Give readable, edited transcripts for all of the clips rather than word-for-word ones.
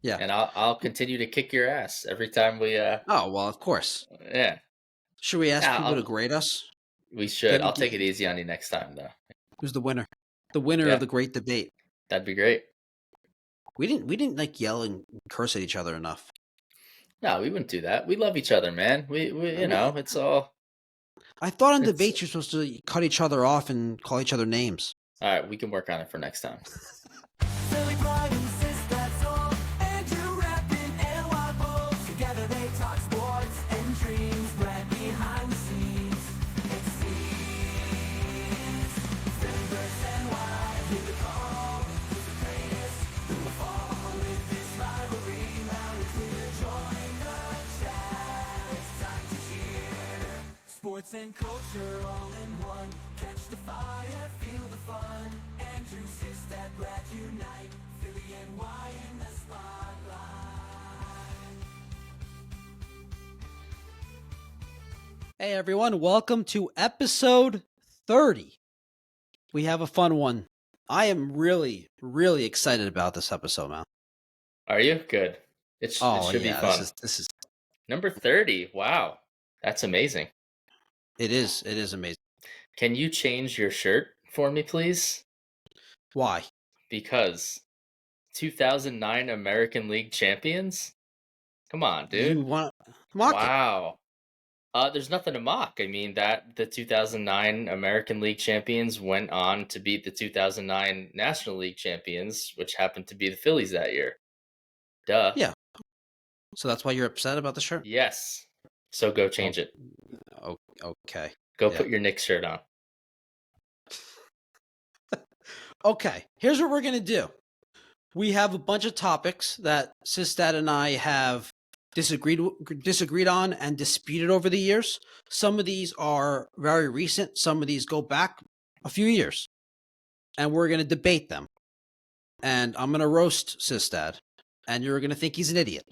Yeah. And I'll continue to kick your ass every time we Oh, well, of course. yeah. Should we ask Yeah, people to grade us? we should. I'll take it easy on you next time though. Who's the winner? The winner of Yeah, the great debate. that'd be great. We didn't like yell and curse at each other enough. No, we wouldn't do that. We love each other, man. We I mean, it's all I thought on it's debates you're supposed to cut each other off and call each other names. all right, we can work on it for next time. Silly Pride and Sistad song, Andrew rapping and Waffles. Together they talk sports and dreams, right behind the scenes. It seems Simbers and White, who the call, who's the greatest, who will fall with this rivalry. Mounted to join the chat, it's time to cheer. Sports and culture all in one. Catch the fire, feel the fun. Andrew, Sistad, glad unite. Philly and Y in the spotlight. Hey everyone, welcome to episode 30. We have a fun one. I am really, really excited about this episode, man. Are you good? It should be fun. This is Number 30. Wow, that's amazing. it is amazing. Can you change your shirt for me, please? Why? Because 2009 American League champions. Come on, dude. You want to mock it? Wow. There's nothing to mock. I mean, that the 2009 American League champions went on to beat the 2009 National League champions, which happened to be the Phillies that year. Duh. Yeah. So that's why you're upset about the shirt? Yes. So go change it. Okay. Go Yeah. put your Knicks shirt on. Okay, here's what we're going to do. We have a bunch of topics that Sistad and I have disagreed on and disputed over the years. Some of these are very recent. Some of these go back a few years. And we're going to debate them. And I'm going to roast Sistad. And you're going to think he's an idiot.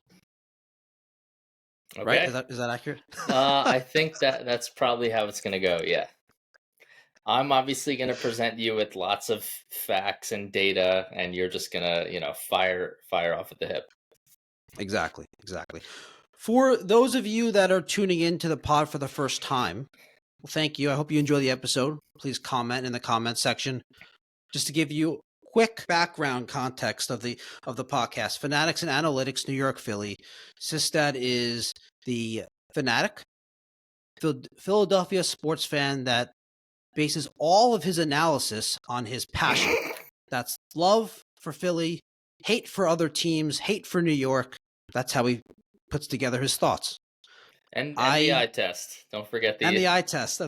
Okay. Right? Is that accurate? I think that's probably how it's going to go. Yeah. I'm obviously going to present you with lots of facts and data, and you're just going to, fire off at the hip. Exactly. For those of you that are tuning into the pod for the first time, well, thank you. I hope you enjoy the episode. Please comment in the comment section. Just to give you quick background context of the podcast, Fanatics and Analytics, New York, Philly. Sistad is the fanatic, Philadelphia sports fan that bases all of his analysis on his passion. That's love for Philly, hate for other teams, hate for New York. That's how he puts together his thoughts. And the eye test. Don't forget the eye test.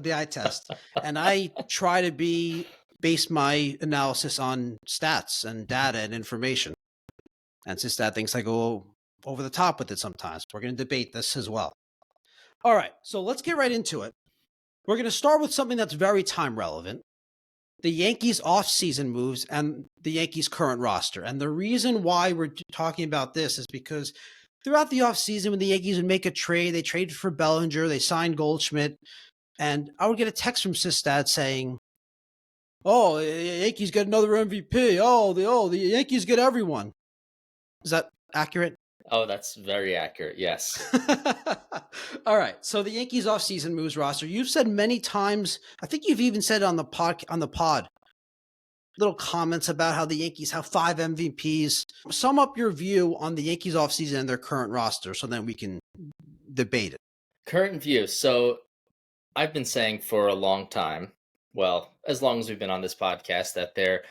And I try to base my analysis on stats and data and information. And since that thinks I go over the top with it sometimes, we're going to debate this as well. All right, so let's get right into it. We're going to start with something that's very time relevant. The Yankees offseason moves and the Yankees current roster. And the reason why we're talking about this is because throughout the offseason, when the Yankees would make a trade, they traded for Bellinger, they signed Goldschmidt, and I would get a text from Sistad saying, "Oh, the Yankees get another MVP. The Yankees get everyone." Is that accurate? Oh, that's very accurate. Yes. All right. So the Yankees offseason moves roster. You've said many times, I think you've even said on the pod, little comments about how the Yankees have 5 MVPs. Sum up your view on the Yankees offseason and their current roster so then we can debate it. Current view. So I've been saying for a long time, well, as long as we've been on this podcast, that they're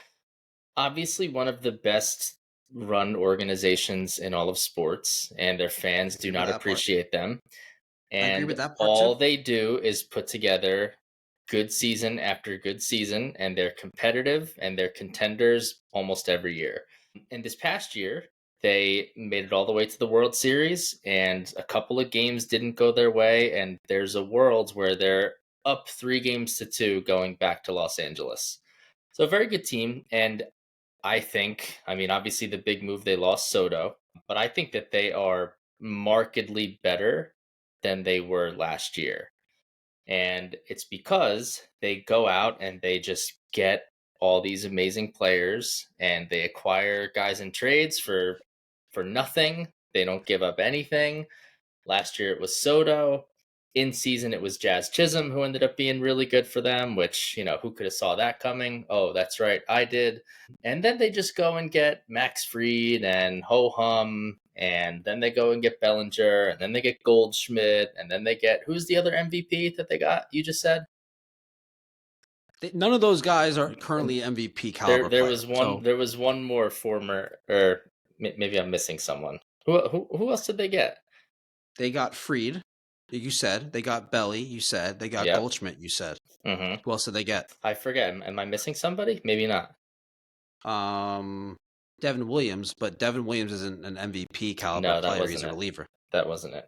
obviously one of the best run organizations in all of sports, and their fans do not appreciate them. And I agree with that part all too. they do is put together good season after good season, and they're competitive and they're contenders almost every year. And this past year, they made it all the way to the World Series, and a couple of games didn't go their way, and there's a world where they're up 3-2 going back to Los Angeles. So a very good team, and I think, obviously the big move, they lost Soto, but I think that they are markedly better than they were last year. And it's because they go out and they just get all these amazing players, and they acquire guys in trades for for nothing. They don't give up anything. Last year it was Soto. In season it was Jazz Chisholm, who ended up being really good for them, which, who could have saw that coming? Oh, that's right, I did. And then they just go and get Max Fried and Ho Hum, and then they go and get Bellinger, and then they get Goldschmidt, and then they get, who's the other MVP that they got? You just said? None of those guys are currently MVP caliber There players. was one. There was one more former, or maybe I'm missing someone. Who else did they get? They got Fried. You said they got Belly. You said they got Yep. Goldschmidt. You said. Mm-hmm. Who else did they get? I forget. Am I missing somebody? Maybe not. Devin Williams, but Devin Williams isn't an MVP caliber player. He's a reliever. That wasn't it.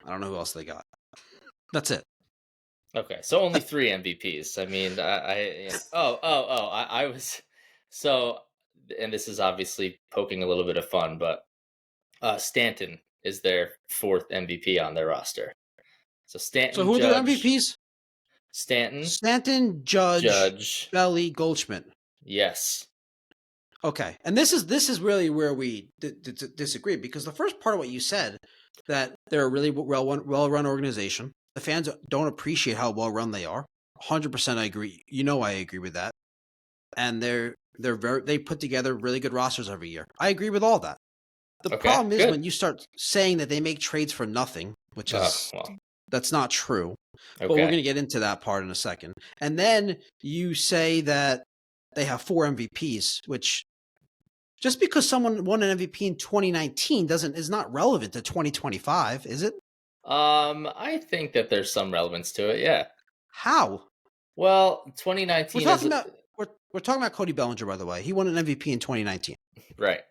I don't know who else they got. That's it. Okay, so only 3 MVPs. I mean, I was so, and this is obviously poking a little bit of fun, but Stanton is their 4th MVP on their roster. So Stanton. So who are their MVPs? Stanton, Judge, Belly, Goldschmidt. Yes. Okay, and this is really where we disagree, because the first part of what you said, that they're a really well-run organization. The fans don't appreciate how well-run they are. 100% I agree. I agree with that. And they put together really good rosters every year. I agree with all that. The problem is when you start saying that they make trades for nothing, which is that's not true. Okay. But we're going to get into that part in a second. And then you say that they have 4 MVPs, which just because someone won an MVP in 2019 is not relevant to 2025, is it? I think that there's some relevance to it. Yeah. How? Well, 2019. We're talking about Cody Bellinger, by the way. He won an MVP in 2019. Right.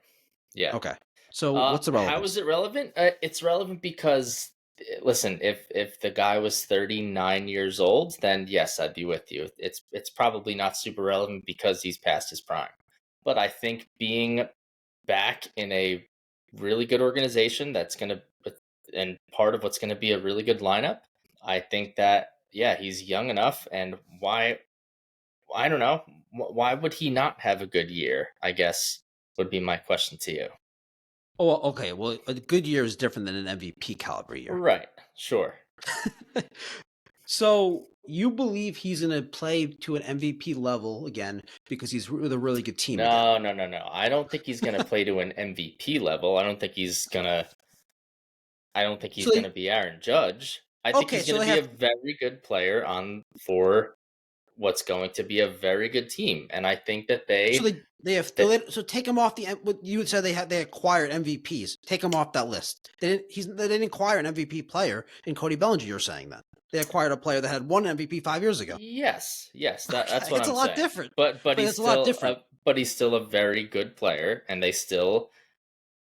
Yeah. Okay. So what's the relevance? How is it relevant? It's relevant because, listen, if the guy was 39 years old, then yes, I'd be with you. It's probably not super relevant because he's past his prime. But I think being back in a really good organization that's going to, and part of what's going to be a really good lineup, I think that, yeah, he's young enough. And I don't know, why would he not have a good year, I guess, would be my question to you. Oh, okay. Well, a good year is different than an MVP caliber year. Right. Sure. So you believe he's going to play to an MVP level again because he's with a really good team? No. I don't think he's going to play to an MVP level. I don't think he's going to be Aaron Judge. I think he's going to be a very good player for what's going to be a very good team. And I think that so take him off you would say they acquired MVPs. Take him off that list. They didn't acquire an MVP player in Cody Bellinger. You're saying that they acquired a player that had won MVP 5 years ago. Yes, that's what I'm saying. It's a lot different. But he's still a lot different. But he's still a very good player, and they still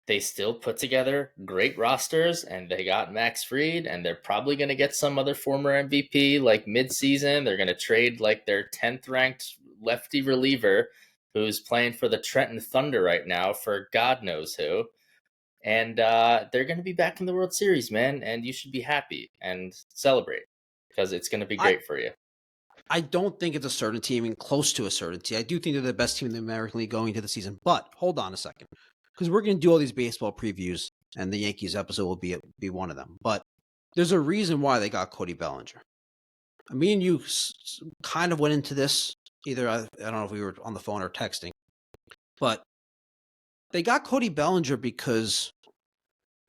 put together great rosters, and they got Max Fried, and they're probably going to get some other former MVP like mid-season. They're going to trade like their 10th ranked lefty reliever who's playing for the Trenton Thunder right now for God knows who. And they're going to be back in the World Series, man, and you should be happy and celebrate because it's going to be great for you. I don't think it's a certainty, even close to a certainty. I do think they're the best team in the American League going into the season, but hold on a second. Because we're going to do all these baseball previews, and the Yankees episode will be one of them. But there's a reason why they got Cody Bellinger. Me and you kind of went into this. Either I don't know if we were on the phone or texting. But they got Cody Bellinger because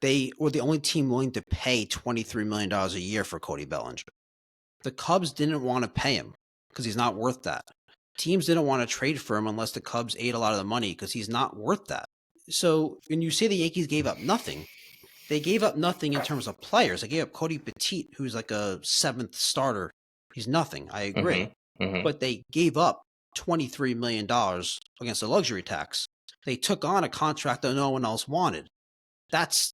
they were the only team willing to pay $23 million a year for Cody Bellinger. The Cubs didn't want to pay him because he's not worth that. Teams didn't want to trade for him unless the Cubs ate a lot of the money because he's not worth that. So when you say the Yankees gave up nothing, they gave up nothing in terms of players. They gave up Cody Petit, who's like a 7th starter. He's nothing. I agree. Mm-hmm. But they gave up $23 million against the luxury tax. They took on a contract that no one else wanted. That's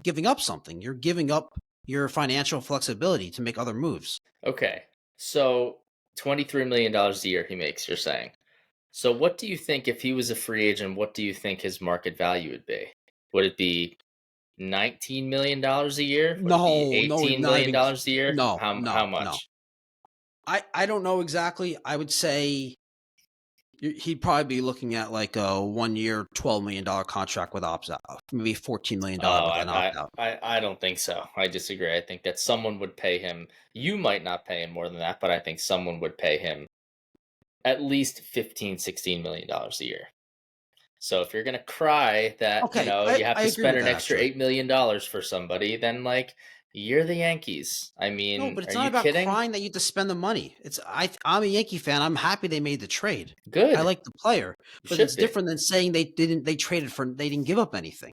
giving up something. You're giving up your financial flexibility to make other moves. Okay. So $23 million a year he makes, you're saying. So what do you think, if he was a free agent, what do you think his market value would be? Would it be $19 million a year? Would it be $18 million a year? No. How much? No. I don't know exactly. I would say He'd probably be looking at like a 1 year, $12 million contract with opt out, maybe $14 million Oh, with an opt out. I don't think so. I disagree. I think that someone would pay him. You might not pay him more than that, but I think someone would pay him at least $15-16 million a year. So if you're gonna cry that Okay, you have I to agree spend with an that, extra actually. $8 million for somebody, then like you're the Yankees. I No, mean, but are it's not you about kidding? crying that you have to spend the money. I'm a Yankee fan. I'm happy they made the trade. I Good. like the player, You but should it's be. different than saying they didn't give up anything.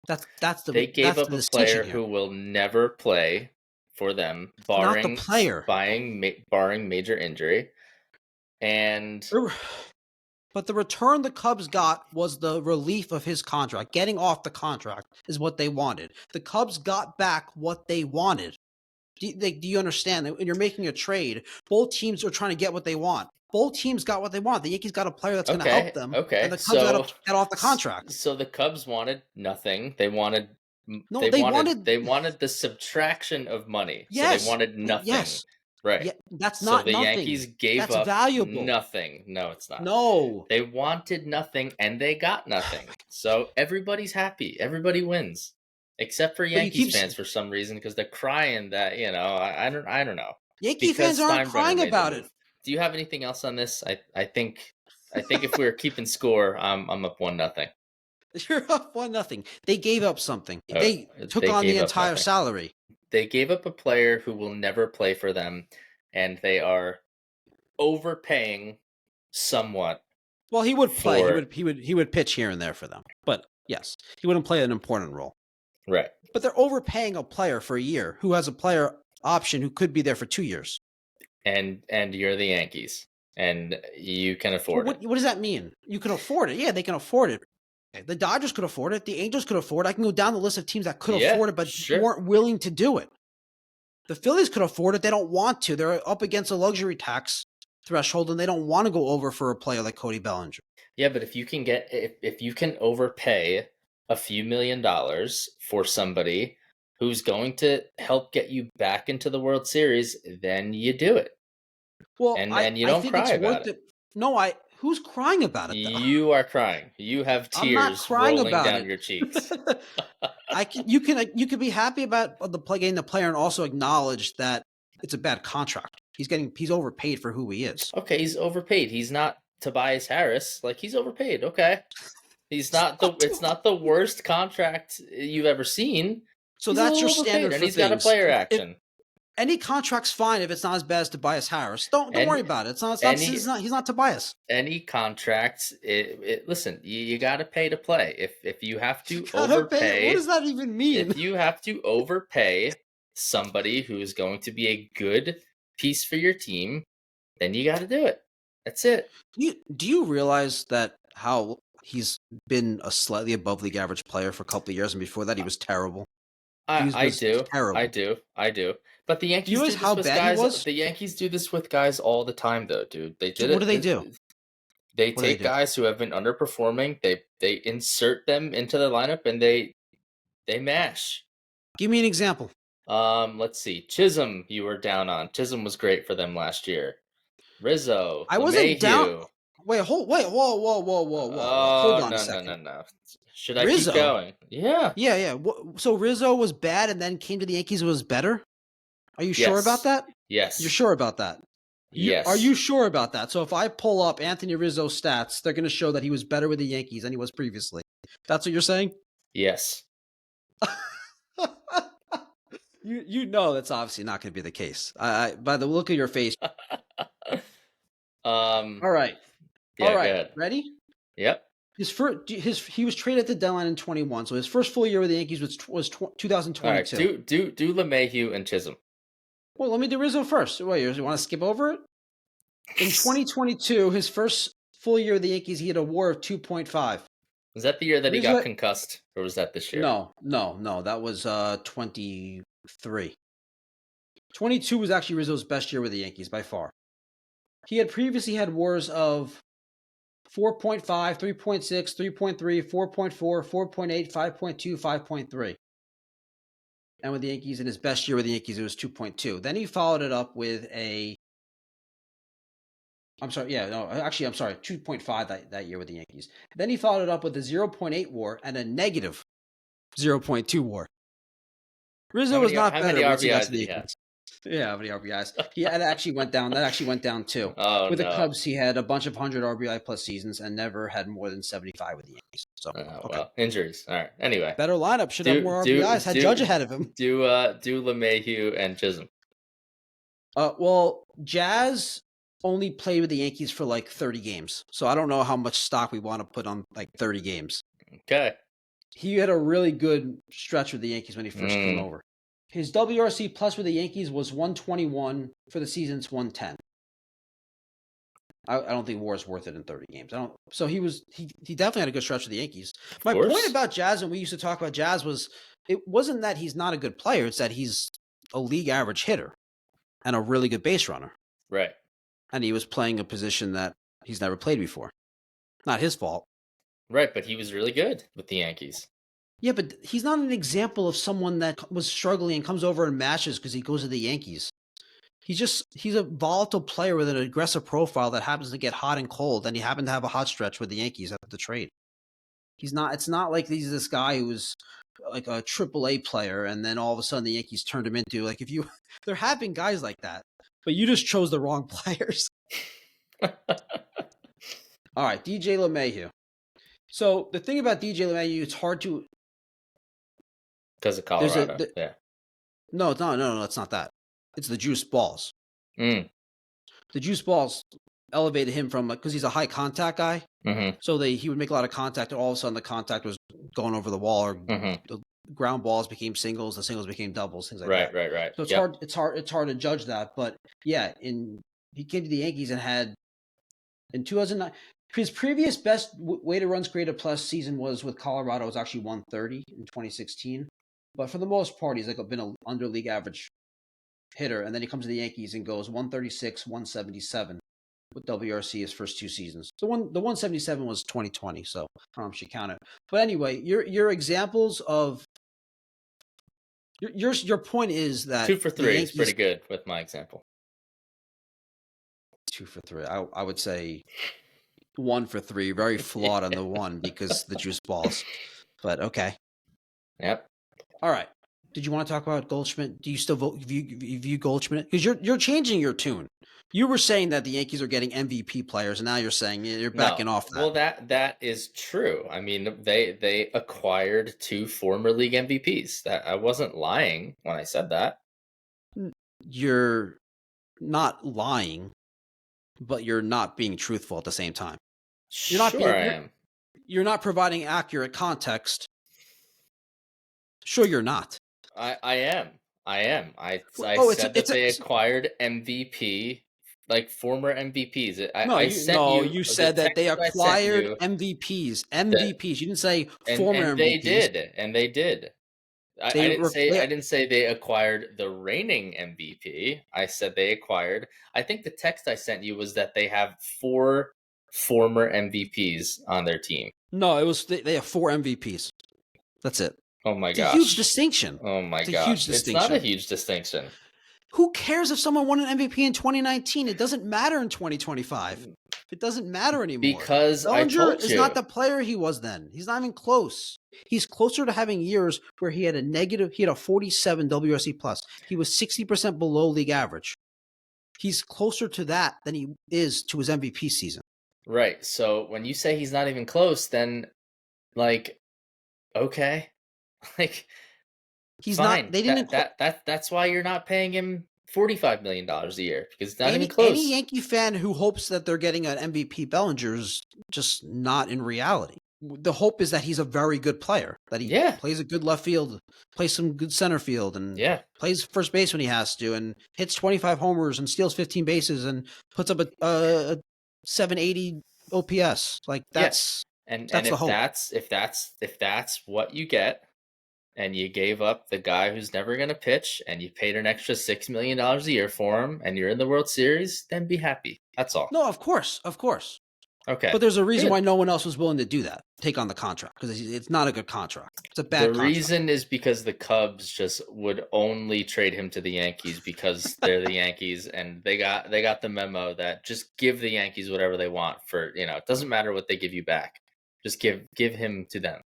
That's They gave the up a distinction player here. who will never play for them, It's not the player. barring major injury, and But the return the Cubs got was the relief of his contract. Getting off the contract is what they wanted. The Cubs got back what they wanted. Do you understand that when you're making a trade, both teams are trying to get what they want? Both teams got what they want. The Yankees got a player that's going to help them, and okay. the Cubs got to get off the contract. So the Cubs wanted nothing. They wanted No, they wanted they wanted the subtraction of money. So they yes, wanted nothing. yes, Right. yeah. That's So not the nothing. Yankees gave That's up valuable. nothing. No, it's not. No, They wanted nothing and they got nothing. So everybody's happy. Everybody wins. Except for but you Yankees keep fans for some reason because they're crying that, I don't know. Yankee fans Because aren't Steinbrenner crying made the about it. move. Do you have anything else on this? I think if we were keeping score, I'm up 1-0. You're up 1-0. They gave up something. They took They on the gave up entire nothing. salary. They gave up a player who will never play for them, and they are overpaying somewhat. Well, he would play. He would pitch here and there for them. But yes, he wouldn't play an important role. Right. But they're overpaying a player for a year who has a player option who could be there for 2 years. And you're the Yankees, and you can afford What does that mean? You can afford it. Yeah, they can afford it. The Dodgers could afford it. The Angels could afford it. I can go down the list of teams that could afford it, but sure. weren't willing to do it. The Phillies could afford it. They don't want to. They're up against a luxury tax threshold, and they don't want to go over for a player like Cody Bellinger. Yeah, but if you can overpay a few $1,000,000 for somebody who's going to help get you back into the World Series, then you do it. Well, And you I don't think cry it's about worth it. it. No, who's crying about it though? You are crying. You have I'm not tears crying rolling about down it. your cheeks. You can be happy about getting the player and also acknowledge that it's a bad contract. He's overpaid for who he is. Okay, he's overpaid. He's not Tobias Harris. Like, he's overpaid. Okay. It's not the worst contract you've ever seen. So He's that's a your little overpaid, standard and for he's got a things. player If action. any contract's fine if it's not as bad as Tobias Harris. Don't worry about it. He's not Tobias. Any contract, listen, you got to pay to play. If you have to Gotta pay. overpay, What does that even mean? if you have to overpay somebody who is going to be a good piece for your team, then you got to do it. That's it. Do you realize that how he's been a slightly above league average player for a couple of years, and before that he was terrible. I do. Terrible. I do. But the Yankees realize do this how with bad he guys. was? The Yankees do this with guys all the time, though, dude. They did What it. do they do? They What do they take do? guys who have been underperforming. They insert them into the lineup and they mash. Give me an example. Let's see. Chisholm, you were down on. Chisholm was great for them last year. Rizzo, I wasn't down. LeMahieu. Wait, whoa. Hold on a second. No. Should I Rizzo? keep going? Yeah. Yeah. So Rizzo was bad and then came to the Yankees and was better? Are you sure about that? Yes. You're sure about that? Yes. Are you sure about that? So if I pull up Anthony Rizzo's stats, they're going to show that he was better with the Yankees than he was previously. That's what you're saying? Yes. You know that's obviously not going to be the case. By the look of your face. All right. Yeah, All right. go ahead. Ready? Yep. He was traded at the deadline in 21. So his first full year with the Yankees was 2022. All right. Do LeMahieu and Chisholm. Well, let me do Rizzo first. Wait, you want to skip over it? In 2022, his first full year with the Yankees, he had a WAR of 2.5. Was that the year that he Rizzo- got concussed, or was that this year? No. That was 23. 22 was actually Rizzo's best year with the Yankees by far. He had previously had WARs of 4.5, 3.6, 3.3, 4.4, 4.8, 5.2, 5.3. And with the Yankees, in his best year with the Yankees, it was 2.2. Then he followed it up with a I'm sorry. Yeah, no, actually, I'm sorry. 2.5 that year with the Yankees. Then he followed it up with a 0.8 WAR and a negative 0.2 WAR. Rizzo was not How better many once he got RBIs to did the he have? Yankees. Yeah, how many RBIs? Yeah, that actually went down. That actually went down too. Oh With the no! Cubs, he had a bunch of 100 RBI plus seasons and never had more than 75 with the Yankees. So Oh, okay, well, injuries. All right. Anyway, better lineup should have do more do RBIs. Had Judge ahead of him. do LeMahieu and Chisholm. Well, Jazz only played with the Yankees for like 30 games, so I don't know how much stock we want to put on like 30 games. Okay. He had a really good stretch with the Yankees when he first came over. His WRC plus with the Yankees was 121 for the season's 110. I don't think WAR is worth it in 30 games. I don't. So he definitely had a good stretch with the Yankees. My point about Jazz, and we used to talk about Jazz, was it wasn't that he's not a good player. It's that he's a league average hitter and a really good base runner. Right. And he was playing a position that he's never played before. Not his fault. Right, but he was really good with the Yankees. Yeah, but he's not an example of someone that was struggling and comes over and matches because he goes to the Yankees. He's a volatile player with an aggressive profile that happens to get hot and cold, and he happened to have a hot stretch with the Yankees after the trade. It's not like he's this guy who's like a AAA player, and then all of a sudden the Yankees turned him into like they're having guys like that, but you just chose the wrong players. All right, DJ LeMahieu. So the thing about DJ LeMahieu, it's hard to because of Colorado. Yeah. No, it's not that. It's the juice balls. The juice balls elevated him from because he's a high contact guy. Mm-hmm. So he would make a lot of contact, and all of a sudden the contact was going over the wall, or the ground balls became singles, the singles became doubles, things like that. Right. So it's hard to judge that. But yeah, he came to the Yankees and had in 2009 his previous best weighted runs created plus season was with Colorado. It was actually 130 in 2016. But for the most part, he's been an under league average hitter, and then he comes to the Yankees and goes 136, 177 with WRC his first two seasons. The 177 was 2020, so I don't know if you count it. But anyway, your examples of your point is that 2 for 3 is pretty good with my example. 2 for 3. I would say 1 for 3, very flawed on the one because the juice balls. But okay. Yep. All right. Did you want to talk about Goldschmidt? Do you still view Goldschmidt? Because you're changing your tune. You were saying that the Yankees are getting MVP players, and now you're saying you're backing off that. Well, that is true. I mean, they acquired 2 former league MVPs. That I wasn't lying when I said that. You're not lying, but you're not being truthful at the same time. I am. You're not providing accurate context. Sure, you're not. I am. I said that they acquired MVP, like former MVPs. You said that they acquired MVPs. MVPs. You didn't say former MVPs. And they did. I didn't say they acquired the reigning MVP. I said they acquired. I think the text I sent you was that they have 4 former MVPs on their team. No, it was they have 4 MVPs. That's it. Oh my gosh. It's a huge distinction. Oh my gosh. It's not a huge distinction. Who cares if someone won an MVP in 2019? It doesn't matter in 2025. It doesn't matter anymore. Because Bellinger is not the player he was then. He's not even close. He's closer to having years where he had a 47 WRC plus. He was 60% below league average. He's closer to that than he is to his MVP season. Right. So when you say he's not even close, then okay. He's fine. Not. They didn't. That's why you're not paying him $45 million a year because it's not even close. Any Yankee fan who hopes that they're getting an MVP Bellinger is just not in reality. The hope is that he's a very good player. That he plays a good left field, plays some good center field, and plays first base when he has to, and hits 25 homers and steals 15 bases and puts up a 780 OPS. That's the hope. If that's what you get, and you gave up the guy who's never going to pitch, and you paid an extra $6 million a year for him, and you're in the World Series, then be happy. That's all. No, of course. Okay. But there's a reason Good. why no one else was willing to do that, take on the contract, because it's not a good contract. It's a bad The contract. reason is because the Cubs just would only trade him to the Yankees because they're the Yankees, and they got the memo that just give the Yankees whatever they want for, it doesn't matter what they give you back. Just give him to them.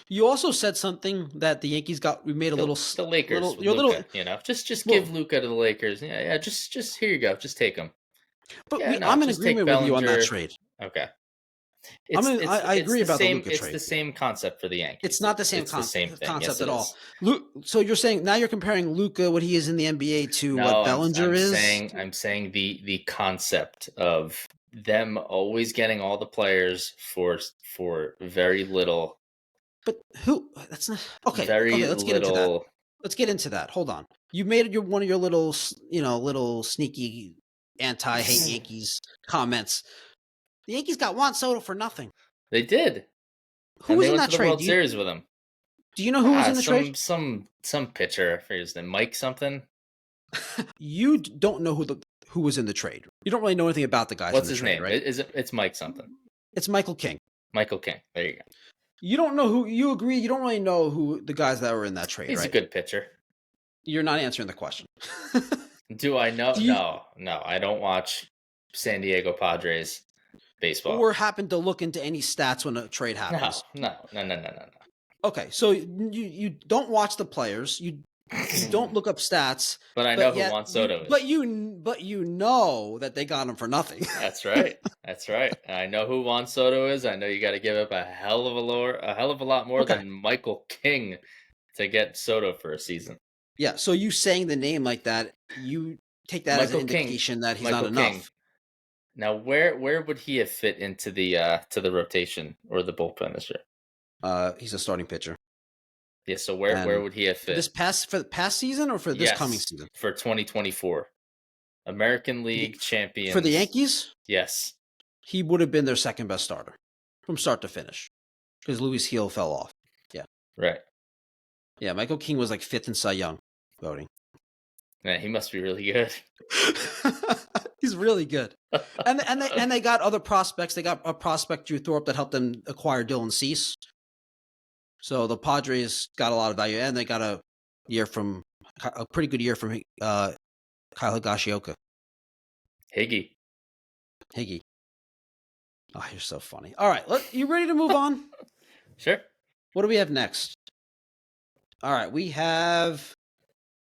You also said something that the Yankees we made a little The Lakers little, with you're Luka, little, just give Luka to the Lakers. Yeah, just here you go, just take him. But Yeah, I'm in just agreement take with you on that Bellinger. trade. Okay. I agree about the Luka It's trade. the same concept for the Yankees. It's not the same It's the same thing. concept Yes, at it all. is. So you're saying now you're comparing Luka, what he is in the NBA, to No, what Bellinger is? I'm saying the concept of them always getting all the players for very little. But who? That's not okay. Very Okay, let's get into that. little. Let's get into that. Hold on. You made it one of your little, little sneaky anti-hate Yankees comments. The Yankees got Juan Soto for nothing. They did. Who And was they in went that to the trade? World Series with him. Do you know who was in the trade? Some pitcher. I forget his name. Mike something. You don't know who was in the trade. You don't really know anything about the guys. What's in the his trade, name? right? It's Mike something. It's Michael King. Michael King. There you go. You don't know who. You agree. You don't really know who the guys that were in that trade. He's right? a good pitcher. You're not answering the question. Do I know? No. I don't watch San Diego Padres baseball. Or happen to look into any stats when a trade happens. No. Okay, so you don't watch the players. You don't look up stats. But I know who Juan Soto is. But you know that they got him for nothing. That's right. I know who Juan Soto is. I know you got to give up a hell of a lot more than Michael King to get Soto for a season. Yeah, so you saying the name like that, you take that as an indication that he's not enough. Now, where would he have fit into the rotation or the bullpen this year? He's a starting pitcher. Yeah, so where would he have fit? For the past season or for this coming season? For 2024. American League champions. For the Yankees? Yes. He would have been their second best starter from start to finish because Luis Gil fell off. Yeah. Right. Yeah, Michael King was like 5th in Cy Young voting. Man, he must be really good. He's really good. And they got other prospects. They got a prospect, Drew Thorpe, that helped them acquire Dylan Cease. So the Padres got a lot of value, and they got a pretty good year from Kyle Higashioka. Higgy. Oh, you're so funny. All right, you ready to move on? Sure. What do we have next? All right, we have.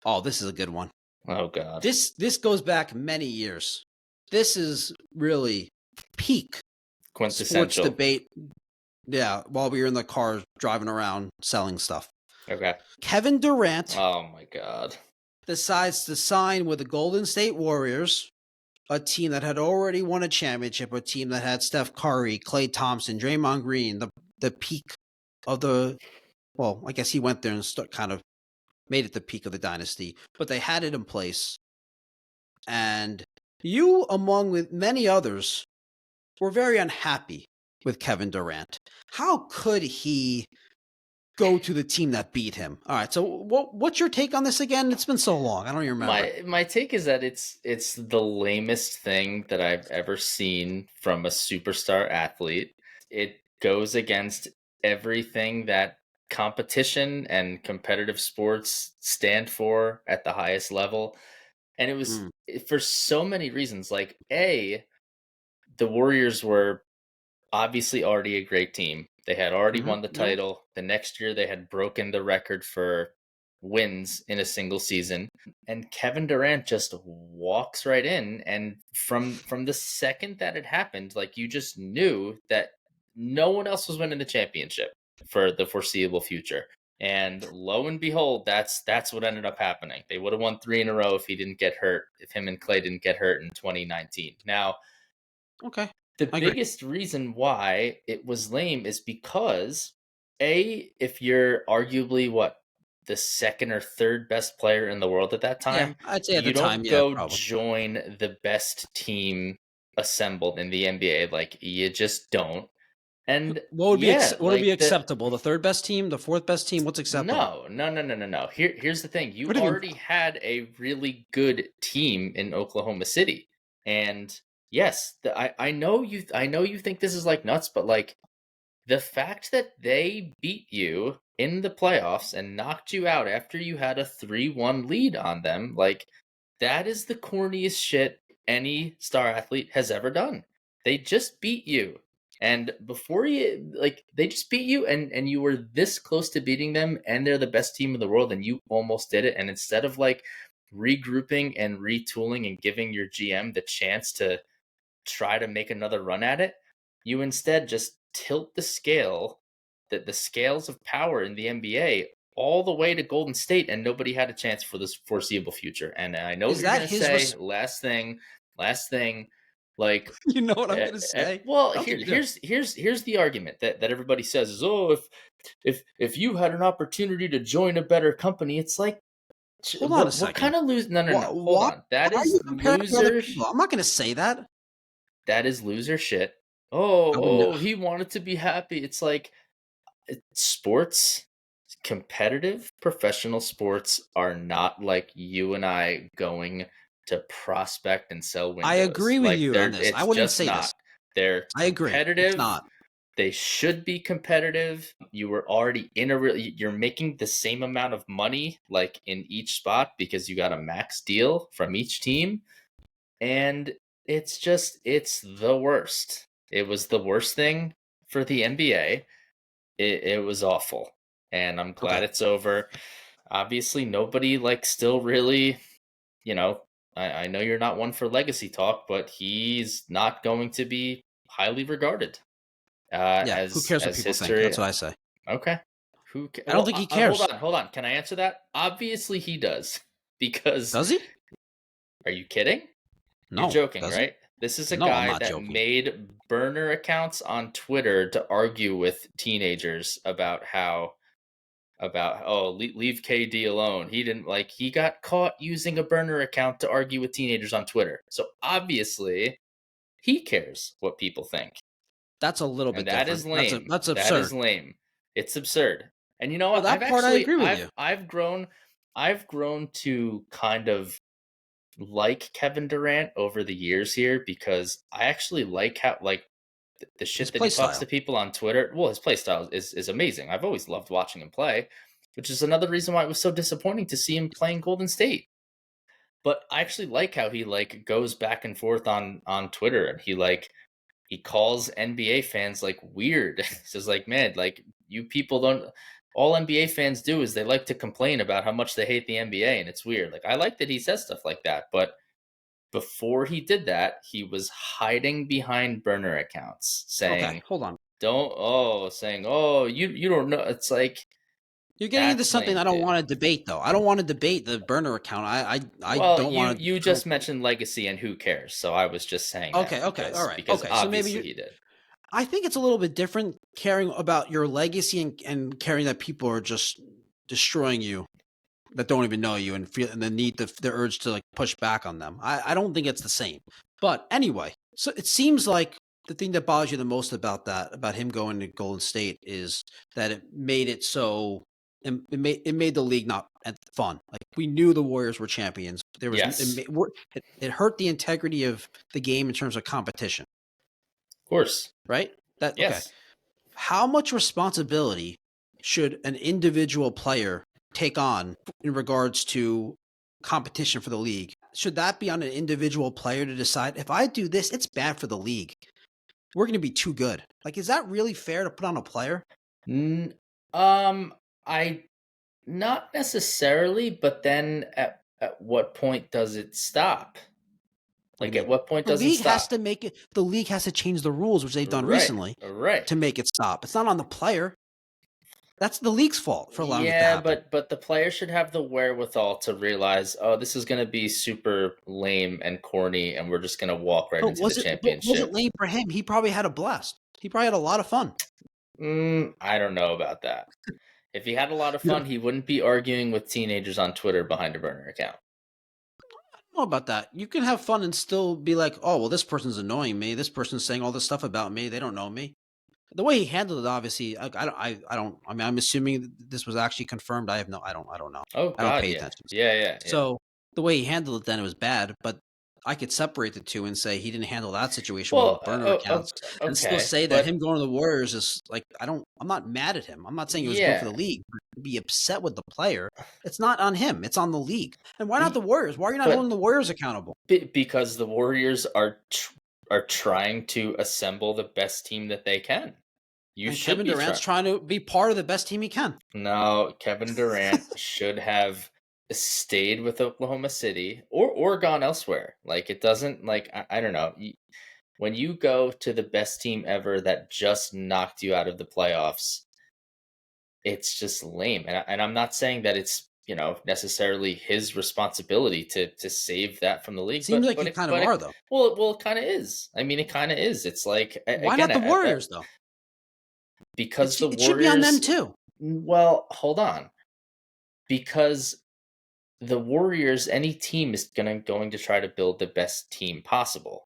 Oh, this is a good one. Oh God. This goes back many years. This is really peak quintessential sports debate. Yeah, while we were in the car driving around selling stuff. Okay. Kevin Durant. Oh my God. Decides to sign with the Golden State Warriors, a team that had already won a championship, a team that had Steph Curry, Klay Thompson, Draymond Green, the peak of the. Well, I guess he went there and kind of made it the peak of the dynasty, but they had it in place. And you, among with many others, were very unhappy with Kevin Durant. How could he go to the team that beat him? All right, so what's your take on this again? It's been so long. I don't even remember. My take is that it's the lamest thing that I've ever seen from a superstar athlete. It goes against everything that competition and competitive sports stand for at the highest level. And it was for so many reasons. Like, the Warriors were obviously already a great team. They had already won the title. The next year they had broken the record for wins in a single season. And Kevin Durant just walks right in. And from the second that it happened, like, you just knew that no one else was winning the championship for the foreseeable future. And lo and behold, that's what ended up happening. They would have won 3 in a row if he didn't get hurt, if him and Klay didn't get hurt in 2019. Now, okay. The biggest reason why it was lame is because, if you're arguably the second or third best player in the world at that time, I'd say at you the time, don't go probably. join the best team assembled in the NBA. Like, you just don't. And what would be acceptable? The third best team, the fourth best team? What's acceptable? No. Here's the thing: you already had a really good team in Oklahoma City, and Yes, I know you think this is like nuts, but like the fact that they beat you in the playoffs and knocked you out after you had a 3-1 lead on them, like that is the corniest shit any star athlete has ever done. They just beat you. And before you like they just beat you and you were this close to beating them and they're the best team in the world and you almost did it. And instead of like regrouping and retooling and giving your GM the chance to try to make another run at it, you instead just tilt the scale, that the scales of power in the NBA all the way to Golden State, and nobody had a chance for this foreseeable future. And I know what Is you're that gonna his? say. Last thing, like. You know what I'm gonna say? Well, I don't think you do. here's the argument that everybody says is, oh, if you had an opportunity to join a better company, it's like, Hold on a what second. kind of lose? No, hold Why on. That are is you comparing to other loser. people? I'm not gonna say that. That is loser shit. I would know. He wanted to be happy. It's like sports, competitive professional sports are not like you and I going to prospect and sell windows. I agree with like you on this. I it's wouldn't just say not. this. They're I agree. It's competitive. not. They should be competitive. You were already in you're making the same amount of money like in each spot because you got a max deal from each team. And it's the worst. It was the worst thing for the NBA. It was awful. And I'm glad Okay. it's over. Obviously, nobody like still really, you know, I know you're not one for legacy talk, but he's not going to be highly regarded Yeah. Who cares what as people think? history. That's what I say. Okay. I don't think he Hold cares. on. Can I answer that? Obviously, he does. Because Does he? are you kidding? You're No. joking, Does right? he? This is a No, I'm guy not that joking. made burner accounts on Twitter to argue with teenagers about leave KD alone. He didn't like he got caught using a burner account to argue with teenagers on Twitter. So obviously he cares what people think. That's a little And bit that different. is lame. That's That absurd. is lame. It's absurd. And you know Well, what? that part I agree with you. I've grown to kind of like Kevin Durant over the years here because I actually like how like the His shit that he play talks style. to people on Twitter. Well, his play style is amazing. I've always loved watching him play, which is another reason why it was so disappointing to see him playing Golden State. But I actually like how he like goes back and forth on Twitter and he calls NBA fans like weird. He says like, man, like you people don't. All NBA fans do is they like to complain about how much they hate the NBA, and it's weird. Like I like that he says stuff like that, but before he did that, he was hiding behind burner accounts, Okay, saying, hold on. You don't know." It's like You're getting into that's something I lame, don't dude. want to debate, though. I don't want to debate the burner account. I Well, don't want you to. just mentioned legacy and who cares, so I was just saying that Okay, all right, because okay. So maybe obviously he did. I think it's a little bit different caring about your legacy and caring that people are just destroying you that don't even know you and feel and the urge to like push back on them. I don't think it's the same. But anyway, so it seems like the thing that bothers you the most about him going to Golden State is that it made it so it made the league not fun. Like we knew the Warriors were champions. There was Yes, it hurt the integrity of the game in terms of competition, of course. right? That okay. Yes. How much responsibility should an individual player take on in regards to competition for the league? Should that be on an individual player to decide if I do this, it's bad for the league? We're going to be too good. Like, is that really fair to put on a player? I not necessarily, but then at what point does it stop? What do Like you at mean? what point The does it league has stop? to make it. The league has to change the rules, which they've done Right. recently, Right. to make it stop. It's not on the player. That's the league's fault for allowing it to happen. But the player should have the wherewithal to realize, oh, this is going to be super lame and corny, and we're just going to walk right into the Was championship. it lame for him? He probably had a blast. He probably had a lot of fun. I don't know about that. If he had a lot of fun, he wouldn't be arguing with teenagers on Twitter behind a burner account. I don't know about that. You can have fun and still be like, oh, well, this person's annoying me. This person's saying all this stuff about me. They don't know me. The way he handled it, obviously, I don't. I mean, I'm assuming this was actually confirmed. I don't know. Oh I don't God, pay yeah, attention. yeah. So the way he handled it, then it was bad. But I could separate the two and say he didn't handle that situation Well, well, burner accounts, and still okay, say that but him going to the Warriors is like I'm not mad at him. I'm not saying it was good for the yeah, league. But to be upset with the player, it's not on him. It's on the league. And why not the he- Warriors? Why are you not but holding the Warriors accountable? because the Warriors are trying to assemble the best team that they can. You And should Kevin be Durant's trying. trying to be part of the best team he can. No, Kevin Durant should have stayed with Oklahoma City or gone elsewhere. Like it doesn't like I don't know. When you go to the best team ever that just knocked you out of the playoffs, it's just lame. And I'm not saying that it's necessarily his responsibility to save that from the league, Seems like you kind of are though. well it kind of is. I mean, it kind of is. It's like Why again not the Warriors though? because the It should be on them Warriors. too. Well, hold on, because the Warriors, any team is going to try to build the best team possible.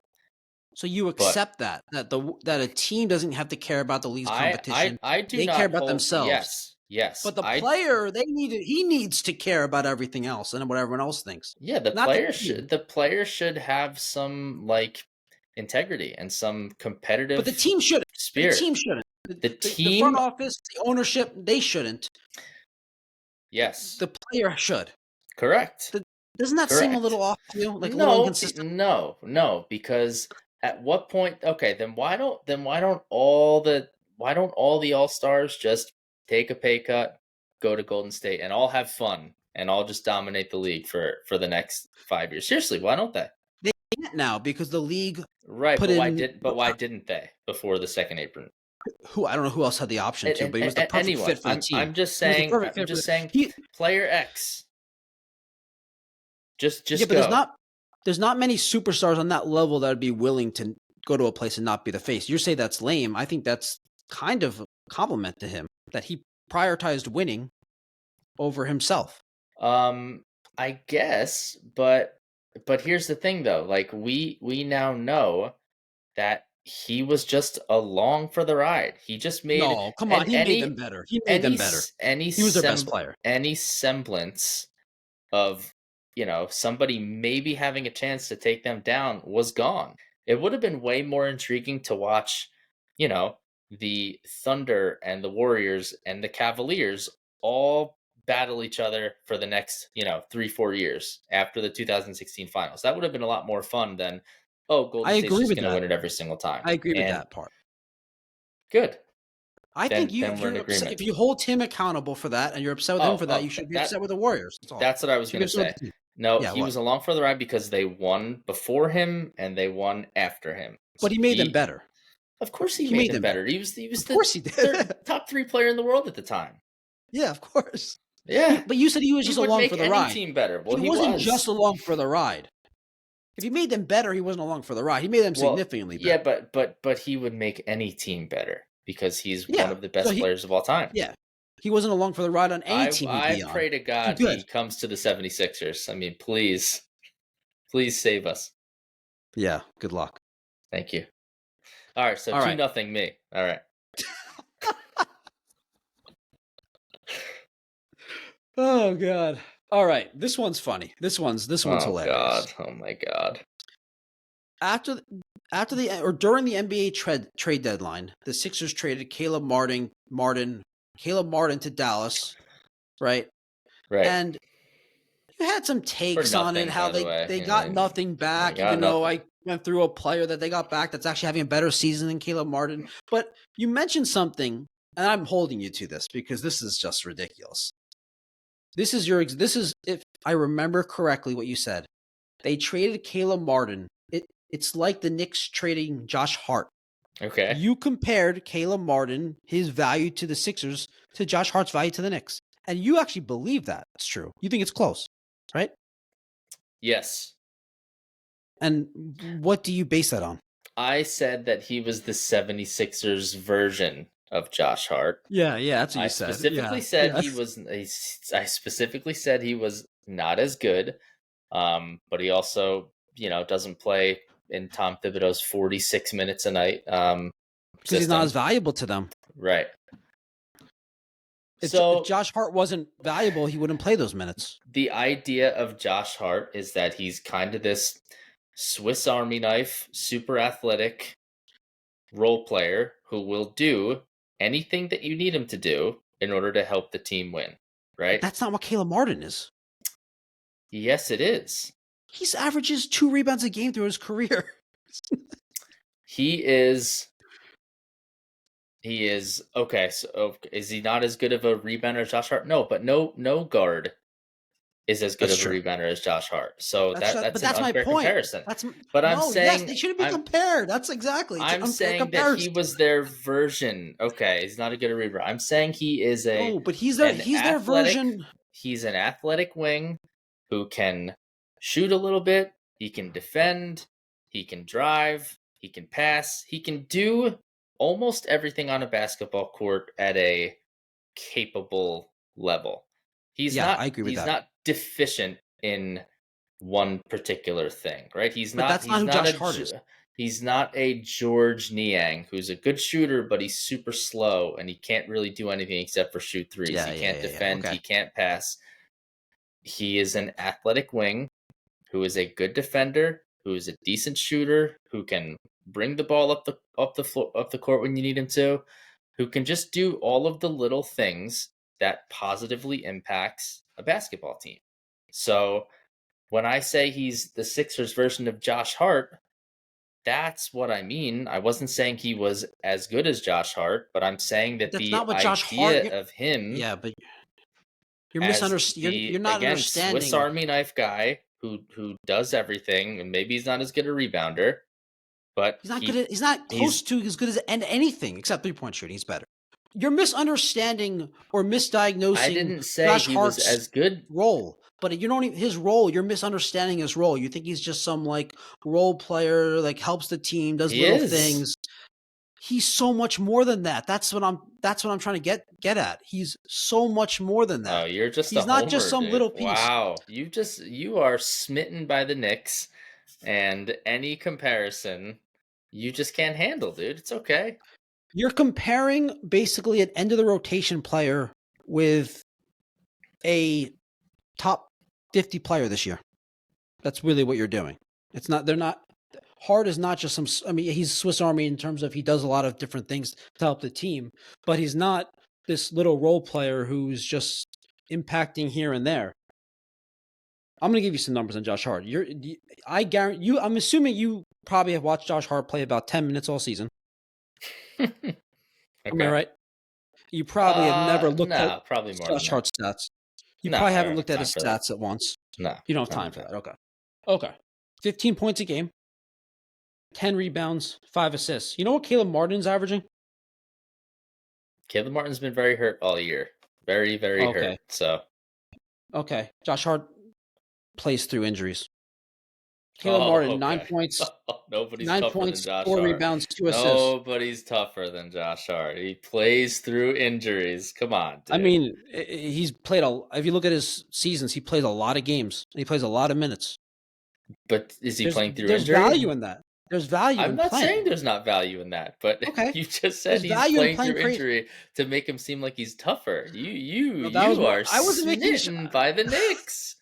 So you But accept that a team doesn't have to care about the league's competition. I do They care not about hold. themselves. Yes. But the player, he needs to care about everything else and what everyone else thinks. Yeah, the Not the player team. should have some like integrity and some competitive. But the team shouldn't. Spirit. The team shouldn't. The team, the front office, the ownership, they shouldn't. Yes. The player should. Correct. Doesn't that seem a little off to you? Like a little inconsistent? No, because at what point? Okay, then why don't all the All-Stars just take a pay cut, go to Golden State, and all have fun and all just dominate the league for the next 5 years? Seriously, why don't they? They can't now because the league Right, put but why didn't they before the second apron? I don't know who else had the option to, but he was the perfect fit for the team. I'm just saying. Player X. Just yeah, but go. there's not many superstars on that level that would be willing to go to a place and not be the face. You say that's lame. I think that's kind of a compliment to him that he prioritized winning over himself. I guess, but here's the thing though. Like we now know that he was just along for the ride. He just made come on, he made them better. He made them better. He was their best player. Any semblance of somebody maybe having a chance to take them down was gone. It would have been way more intriguing to watch, the Thunder and the Warriors and the Cavaliers all battle each other for the next, 3-4 years after the 2016 finals. That would have been a lot more fun than, Golden State's just going to win it every single time. I agree with that part. Good. I think if you hold him accountable for that and you're upset with him for that, you should be upset with the Warriors. That's what I was going to say. No, he was along for the ride because they won before him and they won after him. But he made them better. Of course he made them better. He was the top 3 player in the world at the time. Yeah, of course. Yeah. But you said he was just along for the ride. Team better. Well, he wasn't just along for the ride. If he made them better, he wasn't along for the ride. He made them significantly better. Yeah, but he would make any team better because he's one of the best players of all time. Yeah. He wasn't along for the ride on any team he'd be on. I pray to God he comes to the 76ers. I mean, please save us. Yeah, good luck. Thank you. All right, so 2-0 me. All right. Oh God. All right, this one's funny. This one's hilarious. God. Oh my God. During the NBA trade deadline, the Sixers traded Caleb Martin to Dallas, right? Right. And you had some takes on it, how they got nothing back, even though I went through a player that they got back that's actually having a better season than Caleb Martin. But you mentioned something, and I'm holding you to this because this is just ridiculous. This is if I remember correctly what you said. They traded Caleb Martin. It's like the Knicks trading Josh Hart. Okay. You compared Caleb Martin, his value to the Sixers, to Josh Hart's value to the Knicks. And you actually believe that it's true. You think it's close, right? Yes. And what do you base that on? I said that he was the 76ers version of Josh Hart. Yeah, that's what you said. I specifically said he was not as good, but he also, doesn't play in Tom Thibodeau's 46 minutes a night. Because he's not as valuable to them. Right. If Josh Hart wasn't valuable, he wouldn't play those minutes. The idea of Josh Hart is that he's kind of this Swiss Army knife, super athletic role player who will do anything that you need him to do in order to help the team win, But right? that's not what Caleb Martin is. Yes, it is. He's averages 2 rebounds a game through his career. He is okay. So is he not as good of a rebounder as Josh Hart? No, but no guard is as good That's of a true. rebounder as Josh Hart. So But that's an that's my unfair point. comparison. That's But I'm no, yes, saying they shouldn't be compared. That's exactly. It's an I'm unfair saying that he comparison. was their version. Okay, he's not a good rebounder. I'm saying he is No, but he's an their athletic. version. He's an athletic wing who can shoot a little bit. He can defend. He can drive. He can pass. He can do almost everything on a basketball court at a capable level. Yeah, I agree with He's that. not deficient in one particular thing, right? But that's not who Josh Hart is. He's not a George Niang who's a good shooter, but he's super slow and he can't really do anything except for shoot threes. Yeah, He can't defend. Okay. He can't pass. He is an athletic wing who is a good defender, who is a decent shooter, who can bring the ball up the court when you need him to, who can just do all of the little things that positively impacts a basketball team. So when I say he's the Sixers version of Josh Hart, that's what I mean. I wasn't saying he was as good as Josh Hart, but I'm saying that That's the not what Josh Hart. idea of him Yeah, but you're as misunderstanding. You're the not again Swiss understanding. Army knife guy who does everything, and maybe he's not as good a rebounder, but He's not good. He's not close to as good as anything except 3-point shooting. He's better. You're misunderstanding or misdiagnosing. I didn't say Josh he Hart's was as good. role, but you don't even his role. You're misunderstanding his role. You think he's just some like role player, like helps the team, does He little is. things. He's so much more than that. That's what I'm trying to get at. He's so much more than that. Oh, you're just he's a not homer, just some dude. little piece. Wow, you are smitten by the Knicks, and any comparison, you just can't handle, dude. It's okay. You're comparing basically an end of the rotation player with a top 50 player this year. That's really what you're doing. It's not. They're not. Hart is not just some. I mean, he's Swiss Army in terms of he does a lot of different things to help the team, but he's not this little role player who's just impacting here and there. I'm going to give you some numbers on Josh Hart. I guarantee you. I'm assuming you probably have watched Josh Hart play about 10 minutes all season. Okay. Am I right? You probably have never looked at probably more Josh than Hart's stats. You No, probably I haven't don't looked have at his time for that. stats at once. No, You don't have time for that. Okay. 15 points a game, 10 rebounds, 5 assists. You know what Caleb Martin's averaging? Caleb Martin's been very hurt all year. Very, very Okay. hurt. So Okay. Josh Hart plays through injuries. Caleb Martin, 9 points, Nobody's 9 tougher points, than Josh 4 Hart. rebounds, 2 assists. Nobody's tougher than Josh Hart. He plays through injuries. Come on, dude. I mean, he's played if you look at his seasons, he plays a lot of games. He plays a lot of minutes. But is he playing through There's injury? value in that. There's value in I'm not playing. saying there's not value in that, but Okay. you just said There's he's value in playing playing through crazy. injury to make him seem like he's tougher. You that was are I wasn't making smitten by the Knicks.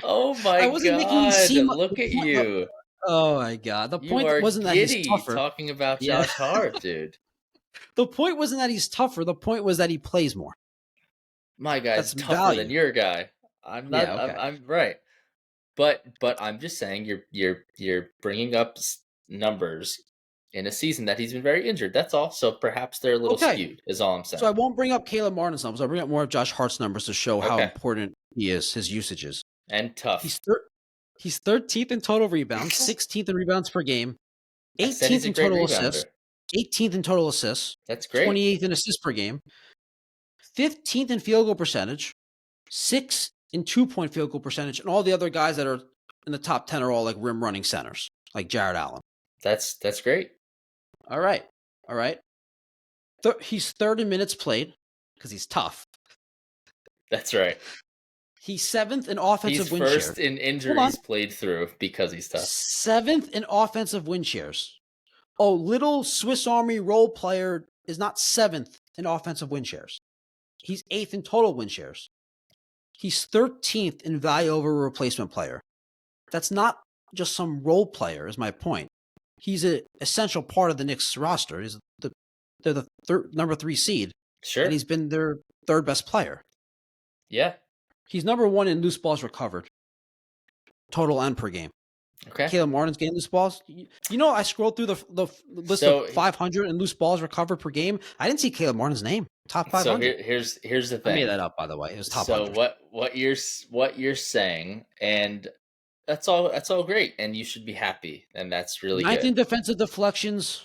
Oh my I wasn't making him god! seem Look at you. Oh my god. The You point are wasn't that giddy he's tougher. talking about Yeah. Josh Hart, dude. The point wasn't that he's tougher. The point was that he plays more. My guy's That's tougher value. than your guy. I'm not. Yeah, okay. I'm right. But I'm just saying you're bringing up numbers in a season that he's been very injured. That's all. So perhaps they're a little Okay. skewed. Is all I'm saying. So I won't bring up Caleb Martin's numbers. I'll bring up more of Josh Hart's numbers to show how Okay. important he is, his usages. And tough. He's 13th in total rebounds, 16th in rebounds per game, I said he's 18th a in great total rebounder. assists, 18th in total assists, That's great. 28th in assists per game, 15th in field goal percentage, 6th in 2-point field goal percentage, and all the other guys that are in the top 10 are all like rim running centers, like Jared Allen. That's great. All right. He's third in minutes played because he's tough. That's right. He's 7th in offensive He's win first share. in injuries played through because he's tough. 7th in offensive win shares. Oh, little Swiss Army role player is not 7th in offensive win shares. He's 8th in total win shares. He's 13th in value over replacement player. That's not just some role player, is my point. He's an essential part of the Knicks roster. They're the number 3 seed, Sure. and he's been their third best player. Yeah. He's number 1 in loose balls recovered, total and per game. Okay. Caleb Martin's getting loose balls. I scrolled through the list of 500 and loose balls recovered per game. I didn't see Caleb Martin's name. Top 500. So here's the thing. I made that up, by the way. It was top so 100. what you're saying, and that's all great, and you should be happy, and that's really 19 good. defensive deflections.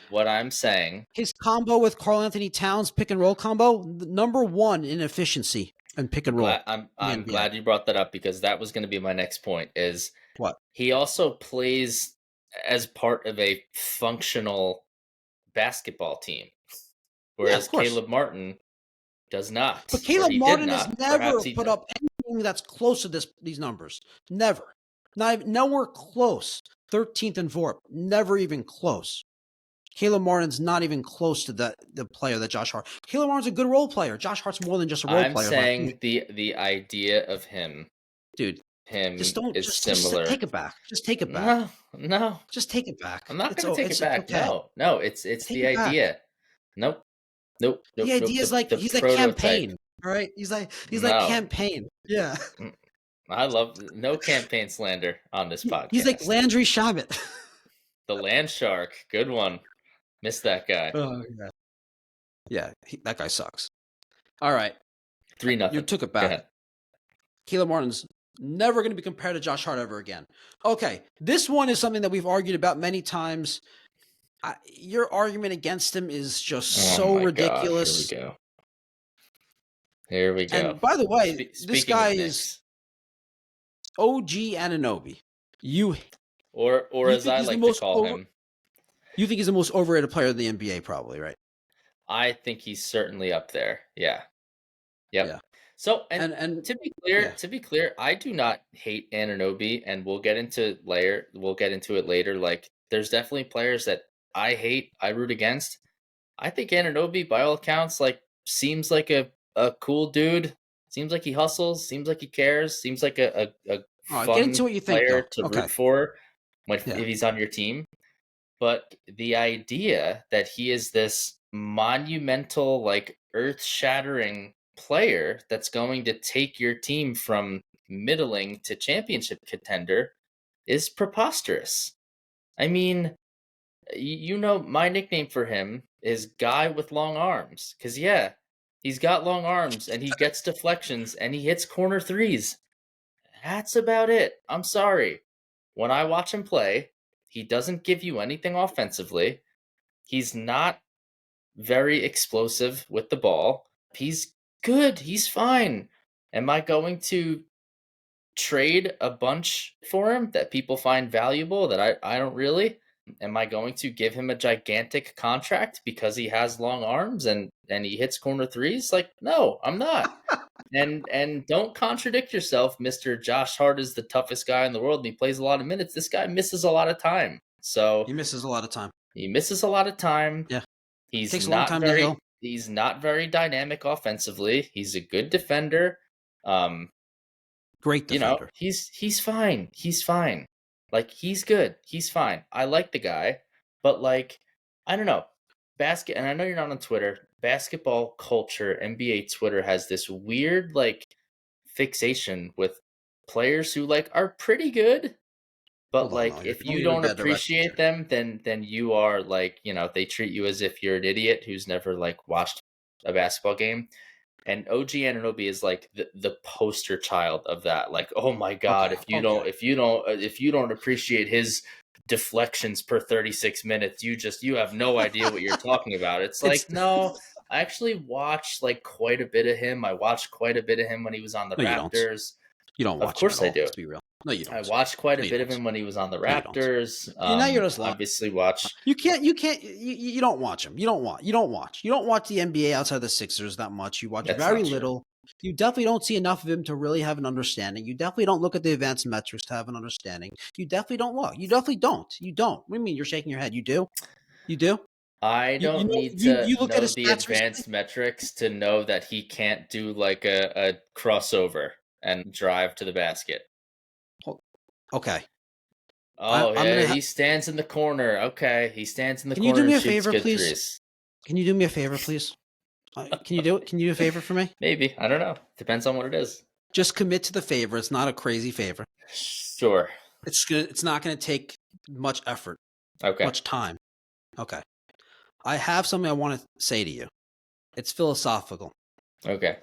What I'm saying, his combo with Karl Anthony Towns pick and roll combo, number 1 in efficiency and pick and roll. I'm glad you brought that up, because that was going to be my next point. Is what he also plays as part of a functional basketball team, whereas Caleb Martin does not. But Caleb Martin has never put up anything that's close to these numbers. Never. Nowhere close. 13th in VORP. Never even close. Caleb Martin's not even close to the player that Josh Hart. Caleb Martin's a good role player. Josh Hart's more than just a role player. I'm saying the idea of him, dude, is similar. Just take it back. Just take it back. No. Just take it back. I'm not going to take it back. Okay. No. It's the idea. Nope. The idea is like he's like campaign, right? He's like campaign. Yeah. I love no campaign slander on this podcast. He's like Landry Shamet. The land shark. Good one. Missed that guy. Oh, yeah. That guy sucks. All right. 3-0. You took it back. Caleb Martin's never going to be compared to Josh Hart ever again. Okay. This one is something that we've argued about many times. Your argument against him is just so ridiculous. Gosh, here we go. And by the way, this guy is OG Anunoby. Or as I like to call him. You think he's the most overrated player in the NBA, probably, right? I think he's certainly up there. Yeah. Yep. Yeah. So and to be clear, I do not hate Anunoby, and we'll get into it later. Like, there's definitely players that I hate, I root against. I think Anunoby, by all accounts, seems like a cool dude. Seems like he hustles. Seems like he cares. Seems like a fun get into what you think, player to root for if he's on your team. But the idea that he is this monumental, earth-shattering player that's going to take your team from middling to championship contender is preposterous. I mean, my nickname for him is Guy with Long Arms. Because, he's got long arms, and he gets deflections, and he hits corner threes. That's about it. I'm sorry. When I watch him play, he doesn't give you anything offensively. He's not very explosive with the ball. He's good. He's fine. Am I going to trade a bunch for him that people find valuable that I don't really? Am I going to give him a gigantic contract because he has long arms and he hits corner threes? No, I'm not. And don't contradict yourself, Mr. Josh Hart is the toughest guy in the world and he plays a lot of minutes. This guy misses a lot of time. So he misses a lot of time. Yeah. He's not very dynamic offensively. He's a good defender. Great defender. He's fine. He's fine. He's good. He's fine. I like the guy, but I don't know. And I know you're not on Twitter. Basketball culture, NBA Twitter has this weird fixation with players who are pretty good, but if you don't appreciate them, then you are they treat you as if you're an idiot who's never watched a basketball game. And OG Anunoby is the poster child of that. Oh my God, if you don't appreciate his deflections per 36 minutes, you have no idea what you're talking about. It's no, I actually watched quite a bit of him. I watched quite a bit of him when he was on the Raptors. You don't watch. Of course him I do. Let's be real. No, you don't. I watched quite a bit of him when he was on the Raptors. Now you're just obviously watch. You don't watch him. You don't watch the NBA outside the Sixers that much. You watch very little. You definitely don't see enough of him to really have an understanding. You definitely don't look at the advanced metrics to have an understanding. You definitely don't look. You definitely don't. You don't. What do you mean? You're shaking your head. You do? You do? I don't need to know the advanced metrics to know that he can't do a crossover and drive to the basket. Okay. Oh, I'm yeah, gonna. he stands in the corner. Okay, he stands in the Can you corner do me and a shoots favor, good please? threes. Can you do me a favor, please? Can you do it? Can you do a favor for me? Maybe. I don't know. Depends on what it is. Just commit to the favor. It's not a crazy favor. Sure. It's not gonna take much effort, Okay. much time. Okay. I have something I want to say to you. It's philosophical. Okay.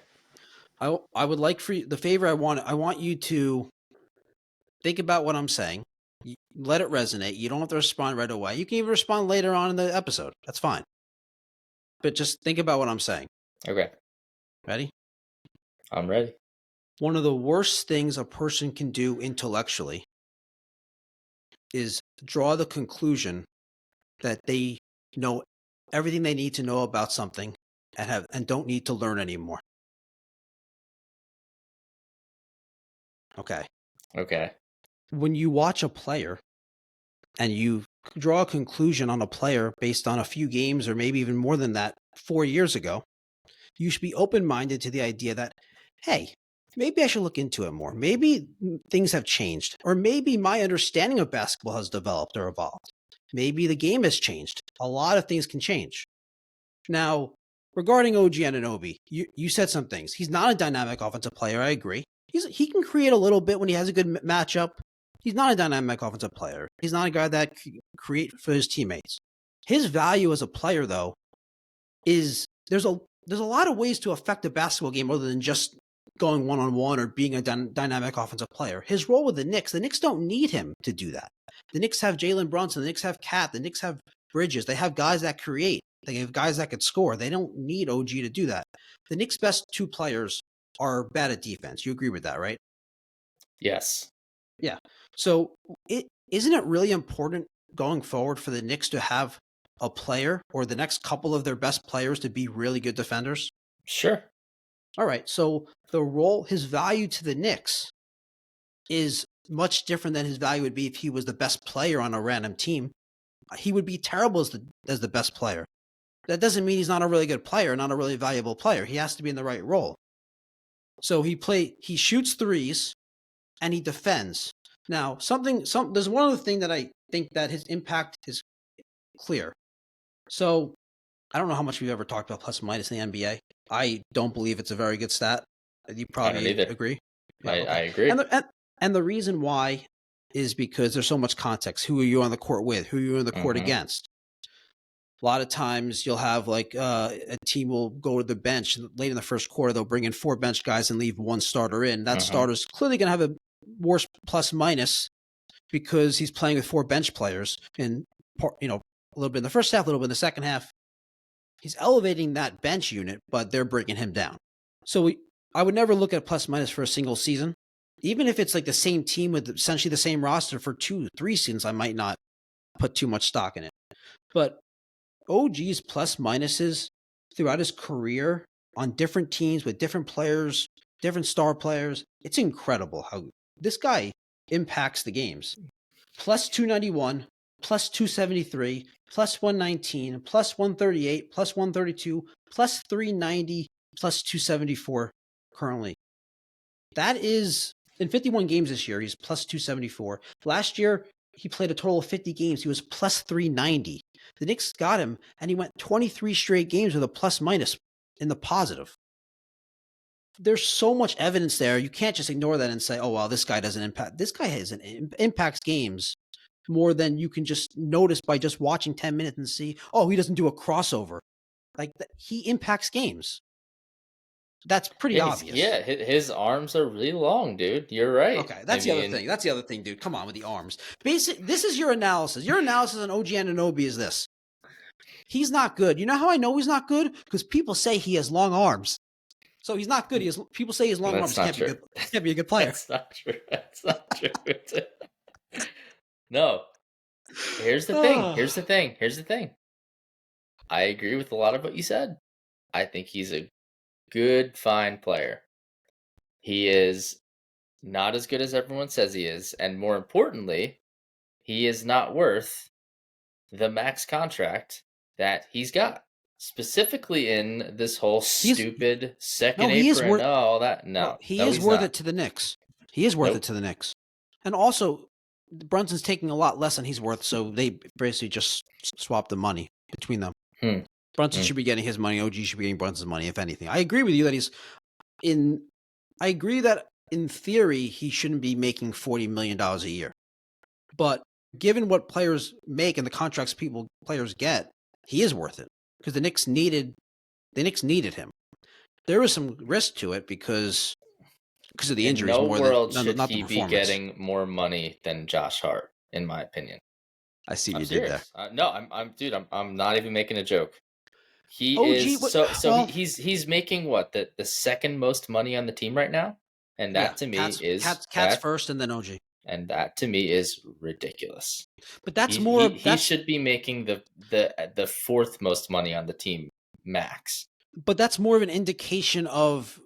I would like for you, the favor I want you to think about what I'm saying. Let it resonate. You don't have to respond right away. You can even respond later on in the episode. That's fine. But just think about what I'm saying. Okay. Ready? I'm ready. One of the worst things a person can do intellectually is draw the conclusion that they know everything they need to know about something and don't need to learn anymore. Okay. Okay. When you watch a player and you draw a conclusion on a player based on a few games or maybe even more than that 4 years ago, you should be open-minded to the idea that, hey, maybe I should look into it more. Maybe things have changed, or maybe my understanding of basketball has developed or evolved. Maybe the game has changed. A lot of things can change. Now, regarding OG Anunoby, you said some things. He's not a dynamic offensive player. I agree. He can create a little bit when he has a good matchup. He's not a dynamic offensive player. He's not a guy that can create for his teammates. His value as a player, though, is there's a lot of ways to affect a basketball game other than just going one-on-one or being a dynamic offensive player. His role with the Knicks don't need him to do that. The Knicks have Jalen Brunson. The Knicks have Cat. The Knicks have Bridges. They have guys that create. They have guys that could score. They don't need OG to do that. The Knicks' best two players are bad at defense. You agree with that, right? Yes. Yeah. So isn't it really important going forward for the Knicks to have a player or the next couple of their best players to be really good defenders? Sure. All right. So his value to the Knicks is much different than his value would be if he was the best player on a random team. He would be terrible as the best player. That doesn't mean he's not a really good player, not a really valuable player. He has to be in the right role. So he shoots threes and he defends. Now, there's one other thing that I think that his impact is clear. So I don't know how much we've ever talked about plus minus in the NBA. I don't believe it's a very good stat. You probably agree. Yeah, I agree. And the reason why is because there's so much context. Who are you on the court with? Who are you on the court against? A lot of times you'll have a team will go to the bench late in the first quarter. They'll bring in 4 bench guys and leave 1 starter in. That starter's clearly going to have a worse plus minus because he's playing with 4 bench players and a little bit in the first half, a little bit in the second half. He's elevating that bench unit, but they're bringing him down. So I would never look at plus minus for a single season. Even if it's like the same team with essentially the same roster for 2-3 seasons, I might not put too much stock in it. But OG's plus minuses throughout his career on different teams with different players, different star players, it's incredible how this guy impacts the games. Plus 291, plus 273, plus 119, plus 138, plus 132, plus 390, plus 274 currently. That is, in 51 games this year, he's plus 274. Last year, he played a total of 50 games. He was plus 390. The Knicks got him, and he went 23 straight games with a plus minus in the positive. There's so much evidence there. You can't just ignore that and say, oh, well, this guy doesn't impact. This guy impacts games more than you can just notice by just watching 10 minutes and see, oh, he doesn't do a crossover. He impacts games. That's pretty obvious. Yeah, his arms are really long, dude. You're right. Okay, that's the other thing, dude. Come on with the arms. This is your analysis. Your analysis on OG Anunoby is this. He's not good. You know how I know he's not good? Because people say he has long arms. So he's not good. People say he has long arms. He can't be a good player. That's not true. That's not true. No. Here's the thing. I agree with a lot of what you said. I think he's a good, fine player. He is not as good as everyone says he is, and more importantly, he is not worth the max contract that he's got. Specifically in this whole stupid second apron, all that. No, he is worth it to the Knicks. He is worth it to the Knicks. And also, Brunson's taking a lot less than he's worth, so they basically just swap the money between them. Brunson should be getting his money. OG should be getting Brunson's money, if anything. I agree with you that I agree that in theory he shouldn't be making $40 million a year, but given what players make and the contracts players get, he is worth it because the Knicks needed him. There was some risk to it because of the injuries. In no more world than should not he the be getting more money than Josh Hart, in my opinion. I see what I'm you serious. did there. No, I'm not even making a joke. He OG, is he's making what the second most money on the team right now, and that to me is Cats first and then OG, and that to me is ridiculous. But that's he should be making the fourth most money on the team max. But that's more of an indication of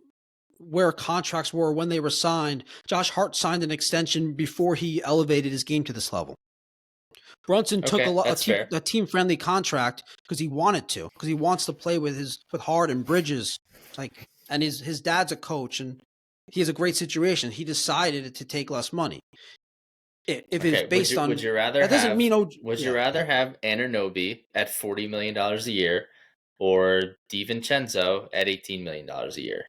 where contracts were when they were signed. Josh Hart signed an extension before he elevated his game to this level. Brunson took a team-friendly contract because he wanted to, because he wants to play with Hart and Bridges, and his dad's a coach and he has a great situation. He decided to take less money. If it's based on, would you rather that doesn't have, mean would you rather have Anunoby at $40 million a year or DiVincenzo at $18 million a year?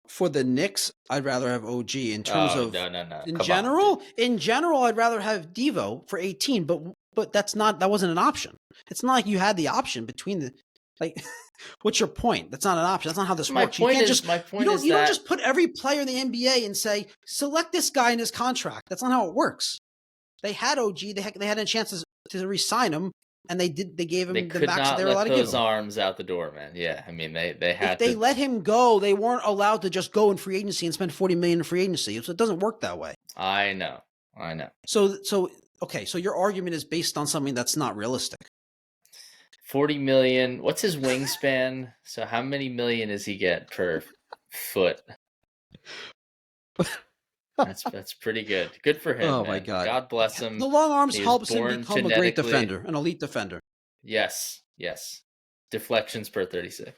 For the Knicks, I'd rather have OG in terms of no. In general, I'd rather have Devo for 18, but that wasn't an option. It's not like you had the option between the what's your point? That's not an option. That's not how this works. You don't just put every player in the NBA and say, select this guy in his contract. That's not how it works. They had OG, they had a chance to re-sign him. And they gave him the max that they were allowed to give him. They could not let those arms out the door, man. Yeah, I mean, they had. If they let him go, they weren't allowed to just go in free agency and spend $40 million in free agency. So it doesn't work that way. I know. So your argument is based on something that's not realistic. $40 million. What's his wingspan? So how many million does he get per foot? That's pretty good. Good for him. Oh my God! God bless him. The long arms helps him become a great defender, an elite defender. Yes. Deflections per 36.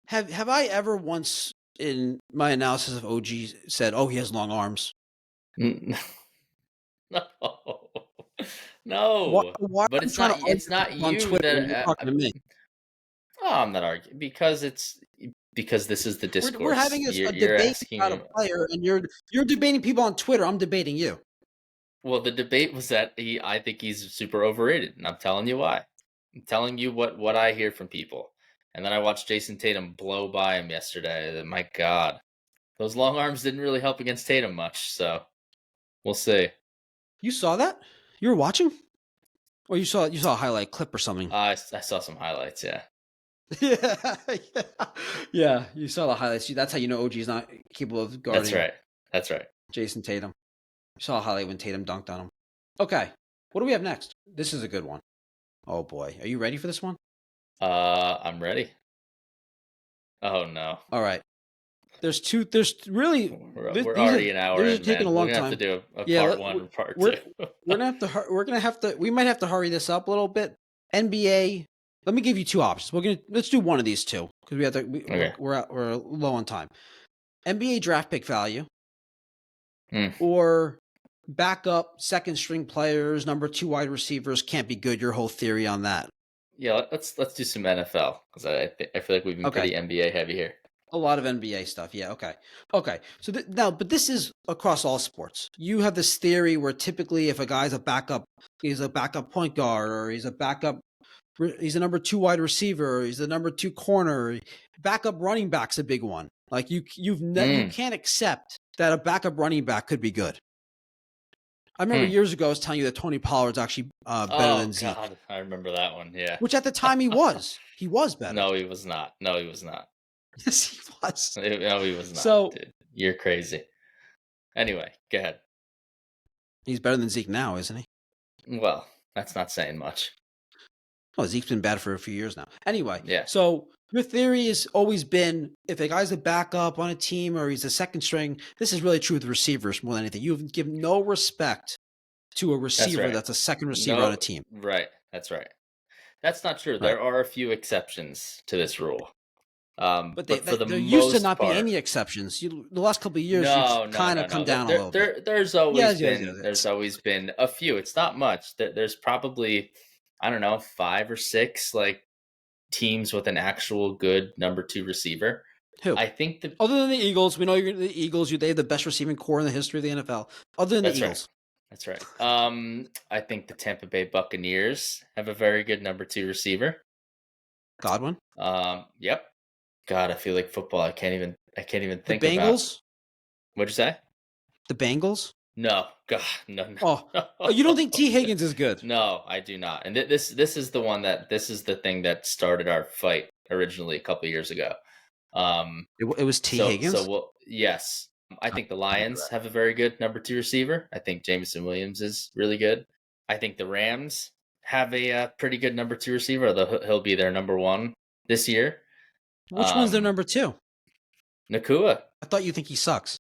Have I ever once in my analysis of OG said, "Oh, he has long arms"? No. Why but it's not you that talking to me. Oh, I'm not arguing because this is the discourse. We're having a debate about a player, and you're debating people on Twitter. I'm debating you. Well, the debate was that I think he's super overrated, and I'm telling you why. I'm telling you what I hear from people. And then I watched Jason Tatum blow by him yesterday. My God, those long arms didn't really help against Tatum much. So we'll see. You saw that? You were watching, or you saw a highlight clip or something? I saw some highlights. Yeah. Yeah. You saw the highlights. That's how you know OG is not capable of guarding. That's right. Jason Tatum. You saw a highlight when Tatum dunked on him. Okay, what do we have next? This is a good one. Oh boy, are you ready for this one? I'm ready. Oh no. All right. There's really. We're already an hour in, taking man. a long We're gonna time. have to do a part one and part two. We might have to hurry this up a little bit. NBA. Let me give you two options. Let's do one of these two because we're low on time. NBA draft pick value, or backup second string players, number 2 wide receivers can't be good. Your whole theory on that? Yeah, let's do some NFL because I feel like we've been pretty NBA heavy here. A lot of NBA stuff. Yeah. Okay. So but this is across all sports. You have this theory where typically if a guy's he's a backup point guard, or he's a number 2 wide receiver, or he's the number 2 corner. Backup running back's a big one. Like you can't accept that a backup running back could be good. I remember years ago I was telling you that Tony Pollard's actually better than Zeke. God, I remember that one. Yeah. Which at the time he was. He was better. No, he was not. Yes, he was. No, he was not. So, dude, you're crazy. Anyway, go ahead. He's better than Zeke now, isn't he? Well, that's not saying much. Oh, Zeke's been bad for a few years now. Anyway, yeah. So your theory has always been if a guy's a backup on a team or he's a second string, this is really true with receivers more than anything. You give no respect to a receiver that's a second receiver on a team. Right. That's right. That's not true. Right. There are a few exceptions to this rule. But But for the there used to most not be part, any exceptions. The last couple of years, no, you've no, kind no, of come no. down a little bit. There's Yes, always yes, been yes, yes. there's always been a few. It's not much. There's probably, I don't know, 5 or 6 like teams with an actual good number 2 receiver. Who? I think Other than the Eagles, we know you're the Eagles. They have the best receiving core in the history of the NFL. Other than the that's right. Eagles, That's right. I think the Tampa Bay Buccaneers have a very good number 2 receiver. Godwin, Yep. God, I feel like football. I can't even the think about. Bengals, What'd you say? the Bengals. No, God, no, Oh, no. you don't think T Higgins is good? No, I do not. And this is the one this is the thing that started our fight originally a couple of years ago. It was T Higgins. Yes, I think the I remember Lions that. have a very good number 2 receiver. I think Jameson Williams is really good. I think the Rams have a pretty good number 2 receiver, although he'll be their number 1 this year. Which one's their number 2? Nakua. I thought you think he sucks.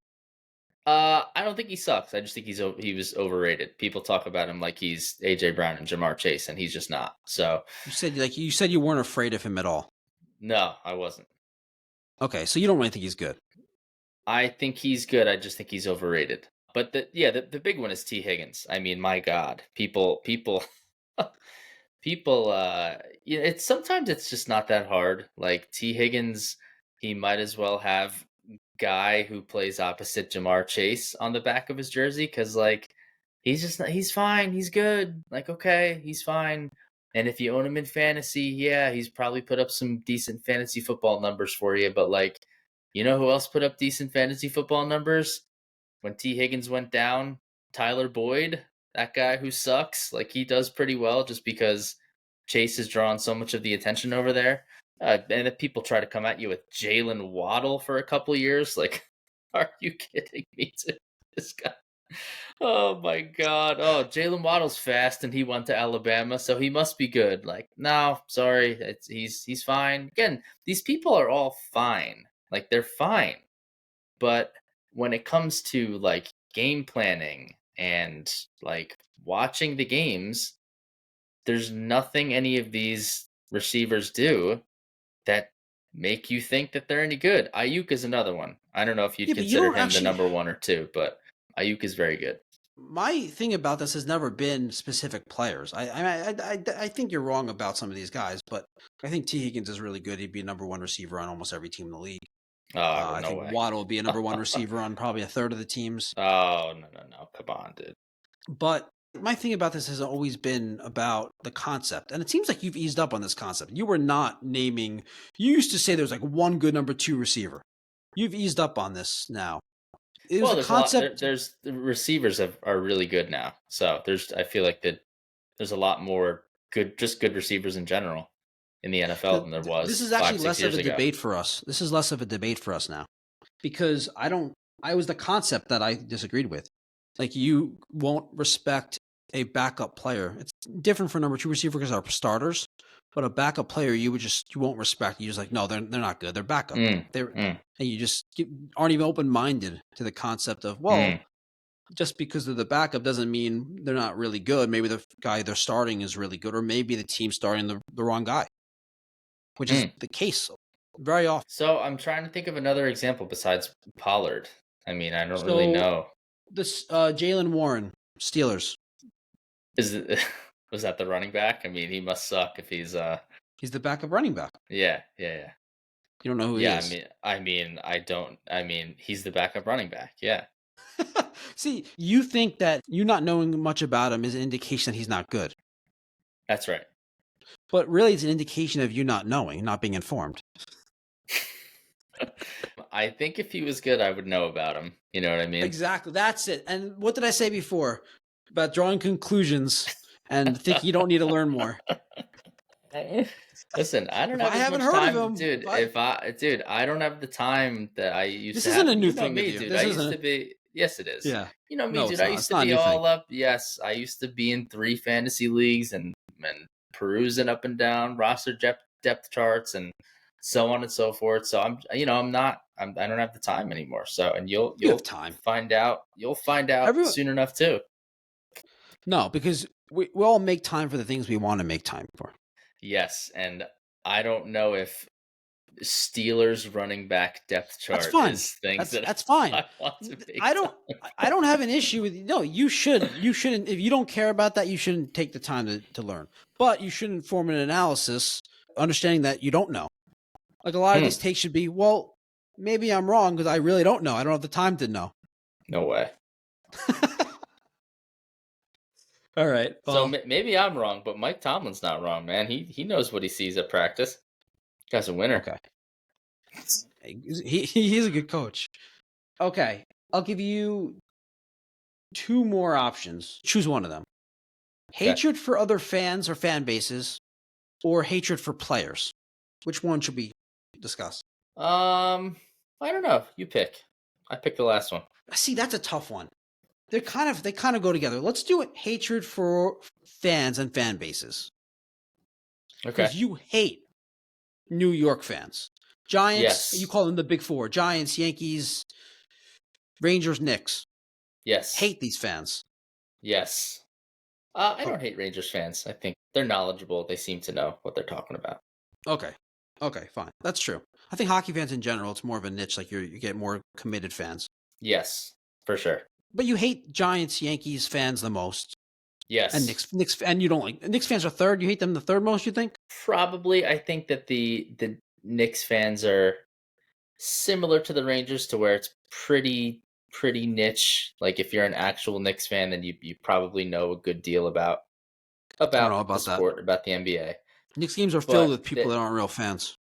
I don't think he sucks. I just think he was overrated. People talk about him like he's AJ Brown and Jamar Chase, and he's just not. So You said you weren't afraid of him at all. no, I wasn't. Okay, so you don't really think he's good. I think he's good. I just think he's overrated. But the big one is T Higgins. I mean, my God, people, people. It's sometimes it's just not that hard. Like T Higgins, he might as well have guy who plays opposite Jamar Chase on the back of his jersey because like he's fine, he's good, like okay, he's fine. And if you own him in fantasy, yeah, he's probably put up some decent fantasy football numbers for you. But like, you know who else put up decent fantasy football numbers when T Higgins went down? Tyler Boyd, that guy who sucks. Like he does pretty well just because Chase has drawn so much of the attention over there. And if people try to come at you with Jalen Waddle for a couple years, like, are you kidding me? This guy. Oh my God. Oh, Jalen Waddle's fast and he went to Alabama, so he must be good. Like, no, sorry, he's fine. Again, these people are all fine. Like they're fine. But when it comes to like game planning and like watching the games, there's nothing any of these receivers do that make you think that they're any good. Ayuk is another one. I don't know if you'd Yeah, but you consider don't him actually. the number 1 or 2, but Ayuk is very good. My thing about this has never been specific players. I think you're wrong about some of these guys, but I think T Higgins is really good. He'd be a number 1 receiver on almost every team in the league. I No think way. Waddle will be a number 1 receiver on probably a third of the teams. Oh, no. Come on, dude. But my thing about this has always been about the concept. And it seems like you've eased up on this concept. You were not naming, you used to say there was like one good number 2 receiver. You've eased up on this now. Well, there's concept. There's the receivers are really good now. So I feel like that there's a lot more good receivers in general in the NFL than there was. This is actually 5-6 less of years a ago. debate for us. This is less of a debate for us now because I was the concept that I disagreed with. Like you won't respect a backup player. It's different for number 2 receiver because they're starters, but a backup player you won't respect. You just like, no, they're not good. They're backup. And you just aren't even open-minded to the concept of, just because they're the backup doesn't mean they're not really good. Maybe the guy they're starting is really good, or maybe the team's starting the wrong guy, which is the case very often. So I'm trying to think of another example besides Pollard. I mean, I don't really know. This Jalen Warren, Steelers. Was that the running back? I mean, he must suck if he's the backup running back. Yeah. You don't know who he is. I mean, he's the backup running back. Yeah. See, you think that you not knowing much about him is an indication that he's not good. That's right. But really, it's an indication of you not knowing, not being informed. I think if he was good, I would know about him. You know what I mean? Exactly. That's it. And what did I say before about drawing conclusions and think you don't need to learn more? Listen, I don't have as much time, dude. I don't have the time that I used to have. This isn't a new thing me, with you. Dude. This used to be. Yes, it is. Yeah. You know me, dude. I used to be all up. Yes, I used to be in 3 fantasy leagues and perusing up and down roster depth charts and so on and so forth. So I don't have the time anymore. So, and you'll have time. Find out. You'll find out soon enough too. No, because we all make time for the things we want to make time for. Yes, and I don't know if Steelers running back depth That's chart fine. is things that That's fine. I want to base I don't on. I don't have an issue with no. You shouldn't if you don't care about that. You shouldn't take the time to learn. But you shouldn't form an analysis, understanding that you don't know. Like a lot of these takes should be, well, maybe I'm wrong because I really don't know. I don't have the time to know. No way. All right. So Well, maybe I'm wrong, but Mike Tomlin's not wrong, man. He knows what he sees at practice. Guy's a winner. okay. He's a good coach. Okay. I'll give you 2 more options. Choose one of them. Okay. Hatred for other fans or fan bases, or hatred for players. Which one should we discuss? I don't know. You pick. I picked the last one. See, that's a tough one. They kind of go together. Let's do it. Hatred for fans and fan bases. Okay. Because you hate New York fans. Giants, Yes. you call them the Big Four. Giants, Yankees, Rangers, Knicks. Yes. Hate these fans. Yes. I don't hate Rangers fans. I think they're knowledgeable. They seem to know what they're talking about. Okay, fine. That's true. I think hockey fans in general, it's more of a niche. Like you get more committed fans. Yes, for sure. But you hate Giants, Yankees fans the most. Yes. And Knicks, and you don't like Knicks fans are third. You hate them the third most, you think? Probably. I think that the Knicks fans are similar to the Rangers to where it's pretty niche. Like if you're an actual Knicks fan, then you probably know a good deal about I don't know the about that. sport, about the NBA. Knicks games are filled with people that aren't real fans.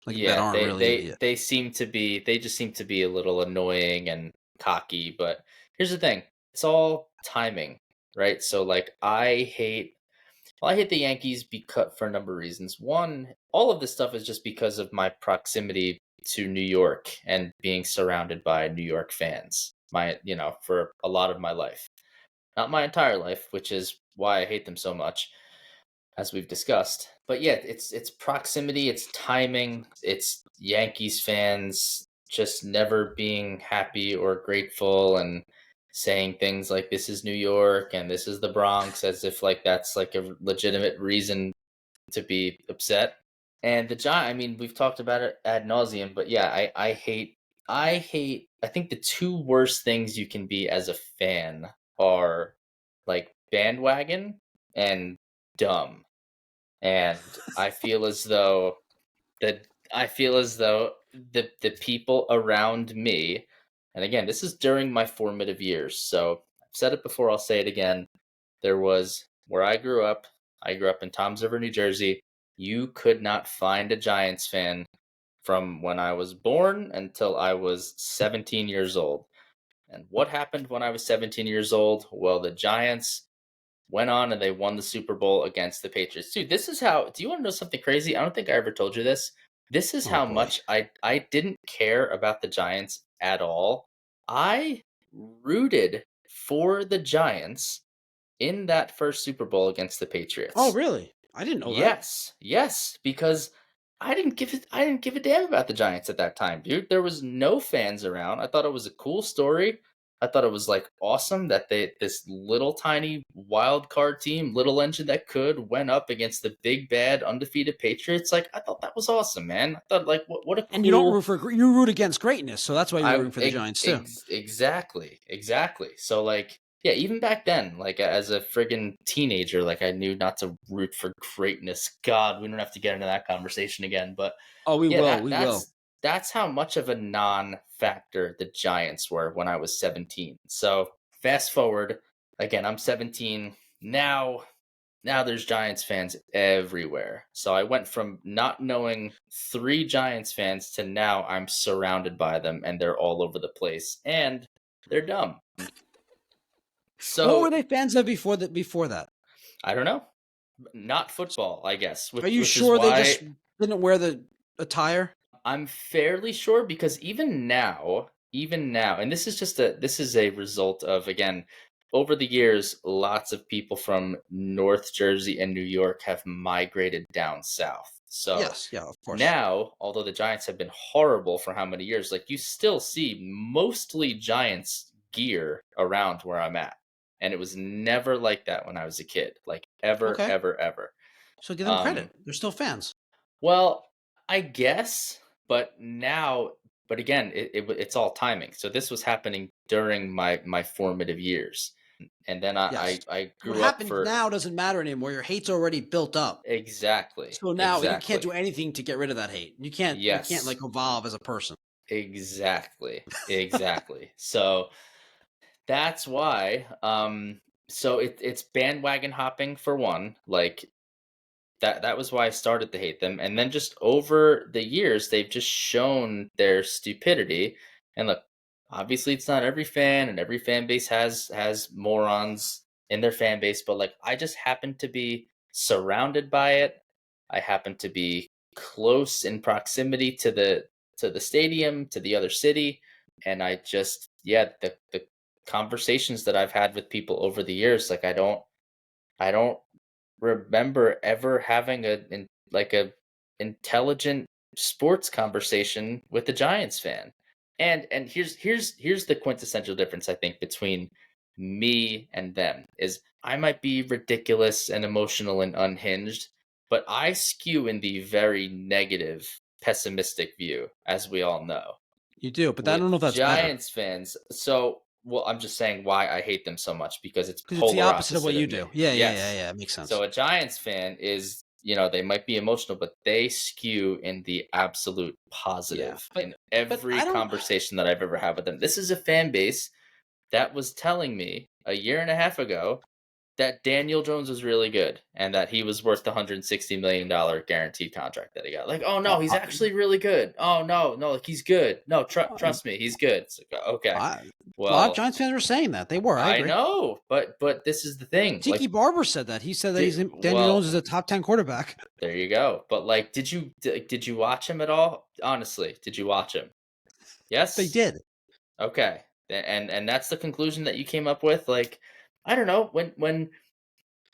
Like that aren't really. They seem to be. They just seem to be a little annoying and cocky. But here's the thing: it's all timing, right? So like, I hate the Yankees because for a number of reasons. One, all of this stuff is just because of my proximity to New York and being surrounded by New York fans. For a lot of my life, not my entire life, which is why I hate them so much, as we've discussed. But yeah, it's proximity, it's timing, it's Yankees fans just never being happy or grateful and saying things like this is New York and this is the Bronx as if like that's like a legitimate reason to be upset. And the Giant, I mean, we've talked about it ad nauseum, but yeah, I hate I think the 2 worst things you can be as a fan are like bandwagon and dumb. And I feel as though the people around me, and again, this is during my formative years, so I've said it before, I'll say it again. There was where I grew up in Toms River, New Jersey. You could not find a Giants fan from when I was born until I was 17 years old. And what happened when I was 17 years old? Well, the Giants went on and they won the Super Bowl against the Patriots. Dude, this is how, do you want to know something crazy? I don't think I ever told you this. This is how much I didn't care about the Giants at all. I rooted for the Giants in that first Super Bowl against the Patriots. Oh, really? I didn't know that. Yes, because I didn't give a damn about the Giants at that time, dude. There was no fans around. I thought it was a cool story. I thought it was like awesome that this little tiny wild card team, little engine that could, went up against the big bad undefeated Patriots. Like I thought that was awesome, man. I thought like what a cool... And you don't root against greatness, so that's why you're rooting for the Giants too. Exactly. So like, yeah, even back then, like as a friggin' teenager, like I knew not to root for greatness. God, we don't have to get into that conversation again, but we will. That's how much of a non-factor the Giants were when I was 17. So fast forward, again, I'm 17 now. Now there's Giants fans everywhere. So I went from not knowing 3 Giants fans to now I'm surrounded by them and they're all over the place and they're dumb. So what were they fans of before that? I don't know. Not football, I guess. Are you sure they just didn't wear the attire? I'm fairly sure because even now, and this is a result of, again, over the years, lots of people from North Jersey and New York have migrated down south. So yes, yeah, of course. Now, although the Giants have been horrible for how many years, like you still see mostly Giants gear around where I'm at. And it was never like that when I was a kid, like ever. So give them credit. They're still fans. Well, I guess But now, but again, it's all timing. So this was happening during my formative years, and then Yes. I What grew up happens for now doesn't matter anymore. Your hate's already built up. exactly, So now you can't do exactly. anything to get rid of that hate. You can't like Yes, evolve as a person. exactly, exactly. So that's why. So it's bandwagon hopping for one. Like that was why I started to hate them. And then just over the years, they've just shown their stupidity. And look, obviously it's not every fan and every fan base has morons in their fan base, but like I just happen to be surrounded by it. I happen to be close in proximity to the stadium, to the other city, and I just yeah, the conversations that I've had with people over the years, like I don't remember ever having like a intelligent sports conversation with a Giants fan. And here's the quintessential difference I think between me and them is I might be ridiculous and emotional and unhinged, but I skew in the very negative, pessimistic view, as we all know. You do, but I don't With know if that's better Giants fans, so well, I'm just saying why I hate them so much because it's because it's the polar opposite of what opposite of you me. do. Yeah, yeah, yeah, Yes. yeah. It makes sense. So a Giants fan is, they might be emotional, but they skew in the absolute Yeah, positive but in but every I don't. conversation that I've ever had with them. This is a fan base that was telling me a year and a half ago that Daniel Jones was really good and that he was worth the $160 million guaranteed contract that he got. Like, oh no, Uh, he's uh, actually really good. Oh no, like he's good. No, uh, trust me, he's good. It's like, okay, I, a lot of well, Giants fans were saying that they were. I I agree. know, but this is the thing. Tiki Like, Barber said that. He said that Daniel Jones is well, a top 10 quarterback. there you go. But like, did you watch him at all? Honestly, did you watch him? They Yes. did. Okay. And that's the conclusion that you came up with. Like, I don't know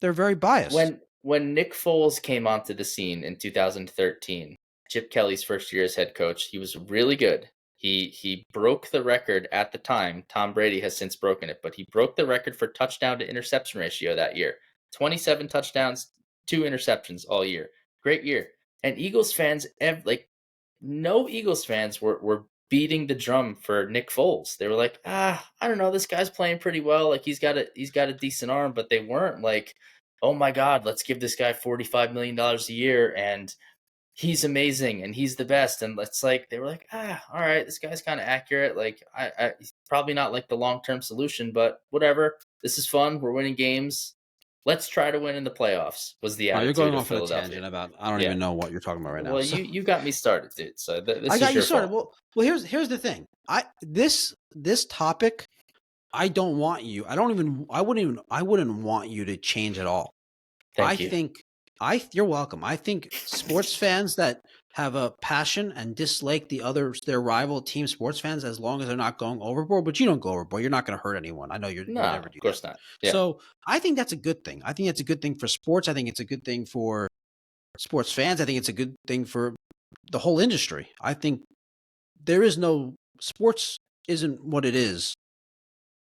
They're very biased. when Nick Foles came onto the scene in 2013, Chip Kelly's first year as head coach, he was really good. He broke the record at the time. Tom Brady has since broken it, but he broke the record for touchdown to interception ratio that year. 27 touchdowns, 2 interceptions all year. Great year. And Eagles fans like no Eagles fans were beating the drum for Nick Foles. They were like, I don't know, this guy's playing pretty well. Like he's got a decent arm, but they weren't like, oh my God, let's give this guy $45 million a year and he's amazing and he's the best. And it's like they were like, all right, this guy's kind of accurate. Like he's probably not like the long-term solution, but whatever. This is fun. We're winning games. Let's try to win in the playoffs, was the Oh, you're going attitude of off on a Philadelphia. tangent about I don't Yeah. even know what you're talking about right now. Well, So you got me started, dude. So this I got is you your started. fault. Well, here's the thing. This topic, I don't want you. I wouldn't want you to change at all. I Thank you. think you're welcome. I think sports fans that have a passion and dislike their rival team sports fans, as long as they're not going overboard, but you don't go overboard. You're not going to hurt anyone. I know you No, never of do that. course not. Yeah. So I think that's a good thing. I think it's a good thing for sports. I think it's a good thing for sports fans. I think it's a good thing for the whole industry. I think there is no sports isn't what it is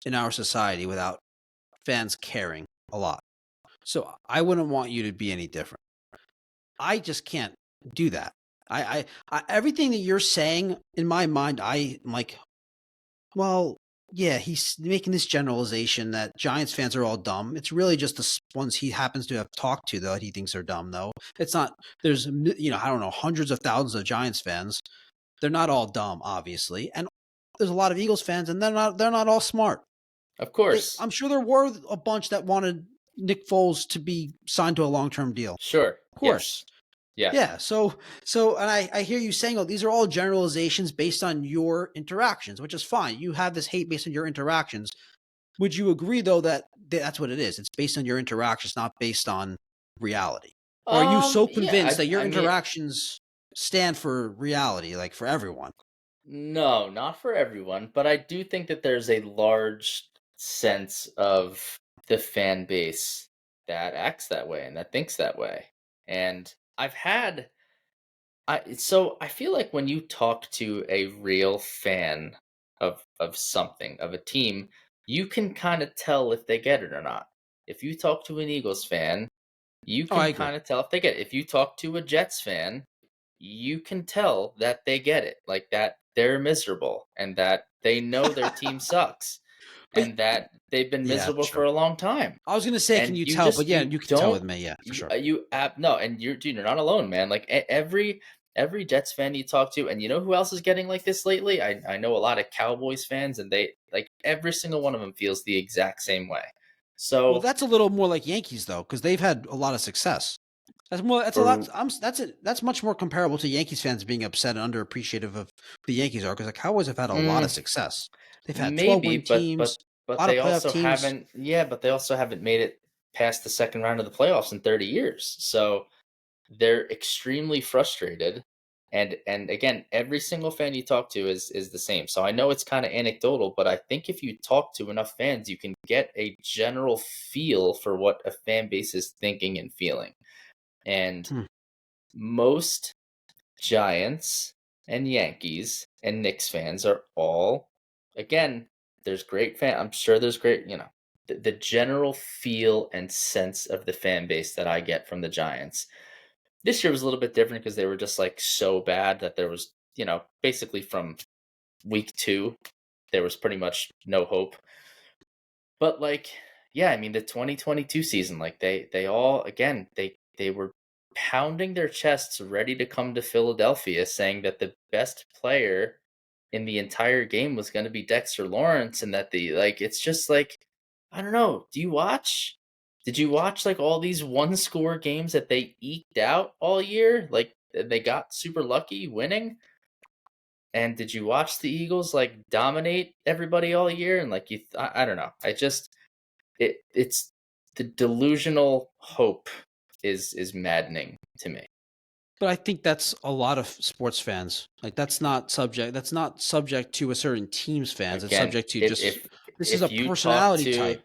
in our society without fans caring a lot. So I wouldn't want you to be any different. I just can't do that. Everything that you're saying in my mind, I'm like, well, yeah, he's making this generalization that Giants fans are all dumb. It's really just the ones he happens to have talked to that he thinks are dumb, though. It's not, there's, I don't know, hundreds of thousands of Giants fans. They're not all dumb, obviously. And there's a lot of Eagles fans, and they're not all smart. Of course. I'm sure there were a bunch that wanted Nick Foles to be signed to a long-term deal. Sure. Of course. Yes. Yeah. And I hear you saying, oh, these are all generalizations based on your interactions, which is fine. You have this hate based on your interactions. Would you agree, though, that that's what it is? It's based on your interactions, not based on reality. Or are you so Yeah, convinced that your I mean, interactions stand for reality, like for everyone? no, not for everyone, but I do think that there's a large sense of the fan base that acts that way and that thinks that way. And I've had so I feel like when you talk to a real fan of something, of a team, you can kind of tell if they get it or not. If you talk to an Eagles fan, you Oh, I can agree. kind of tell if they get it. If you talk to a Jets fan, you can tell that they get it, like that they're miserable and that they know their team sucks But and that they've been yeah, miserable sure. for a long time. I was gonna say, can And you you tell? But just yeah, you you can tell with don't me. Yeah, for sure. no, and you're not alone, man. Like every Jets fan you talk to, and you know who else is getting like this lately? I know a lot of Cowboys fans, and they like every single one of them feels the exact same way. Well, So that's a little more like Yankees though, because they've had a lot of success. That's more. That's a lot. for That's it. That's much more comparable to Yankees fans being upset and underappreciative of the Yankees are, because the Cowboys have had a lot of mm, success. They've had 12 maybe, win but teams, a lot of they playoff also teams. haven't. Yeah, but they also haven't made it past the second round of the playoffs in 30 years. So they're extremely frustrated. And again, every single fan you talk to is the same. So I know it's kind of anecdotal, but I think if you talk to enough fans, you can get a general feel for what a fan base is thinking and feeling. And Hmm. most Giants and Yankees and Knicks fans are all, again, there's great fan. I'm sure there's great, the general feel and sense of the fan base that I get from the Giants. This year was a little bit different because they were just like so bad that there was, basically from week 2, there was pretty much no hope. But like, yeah, I mean the 2022 season, like they all, again, they were pounding their chests ready to come to Philadelphia saying that the best player in the entire game was going to be Dexter Lawrence, and that it's just like, I don't know, did you watch like all these one score games that they eked out all year, like they got super lucky winning? And did you watch the Eagles like dominate everybody all year? And like I don't know, it's the delusional hope is maddening to me. But I think that's a lot of sports fans. Like that's not subject. That's not subject to a certain team's fans. It's Again, subject to if just this is a if you talk personality to type.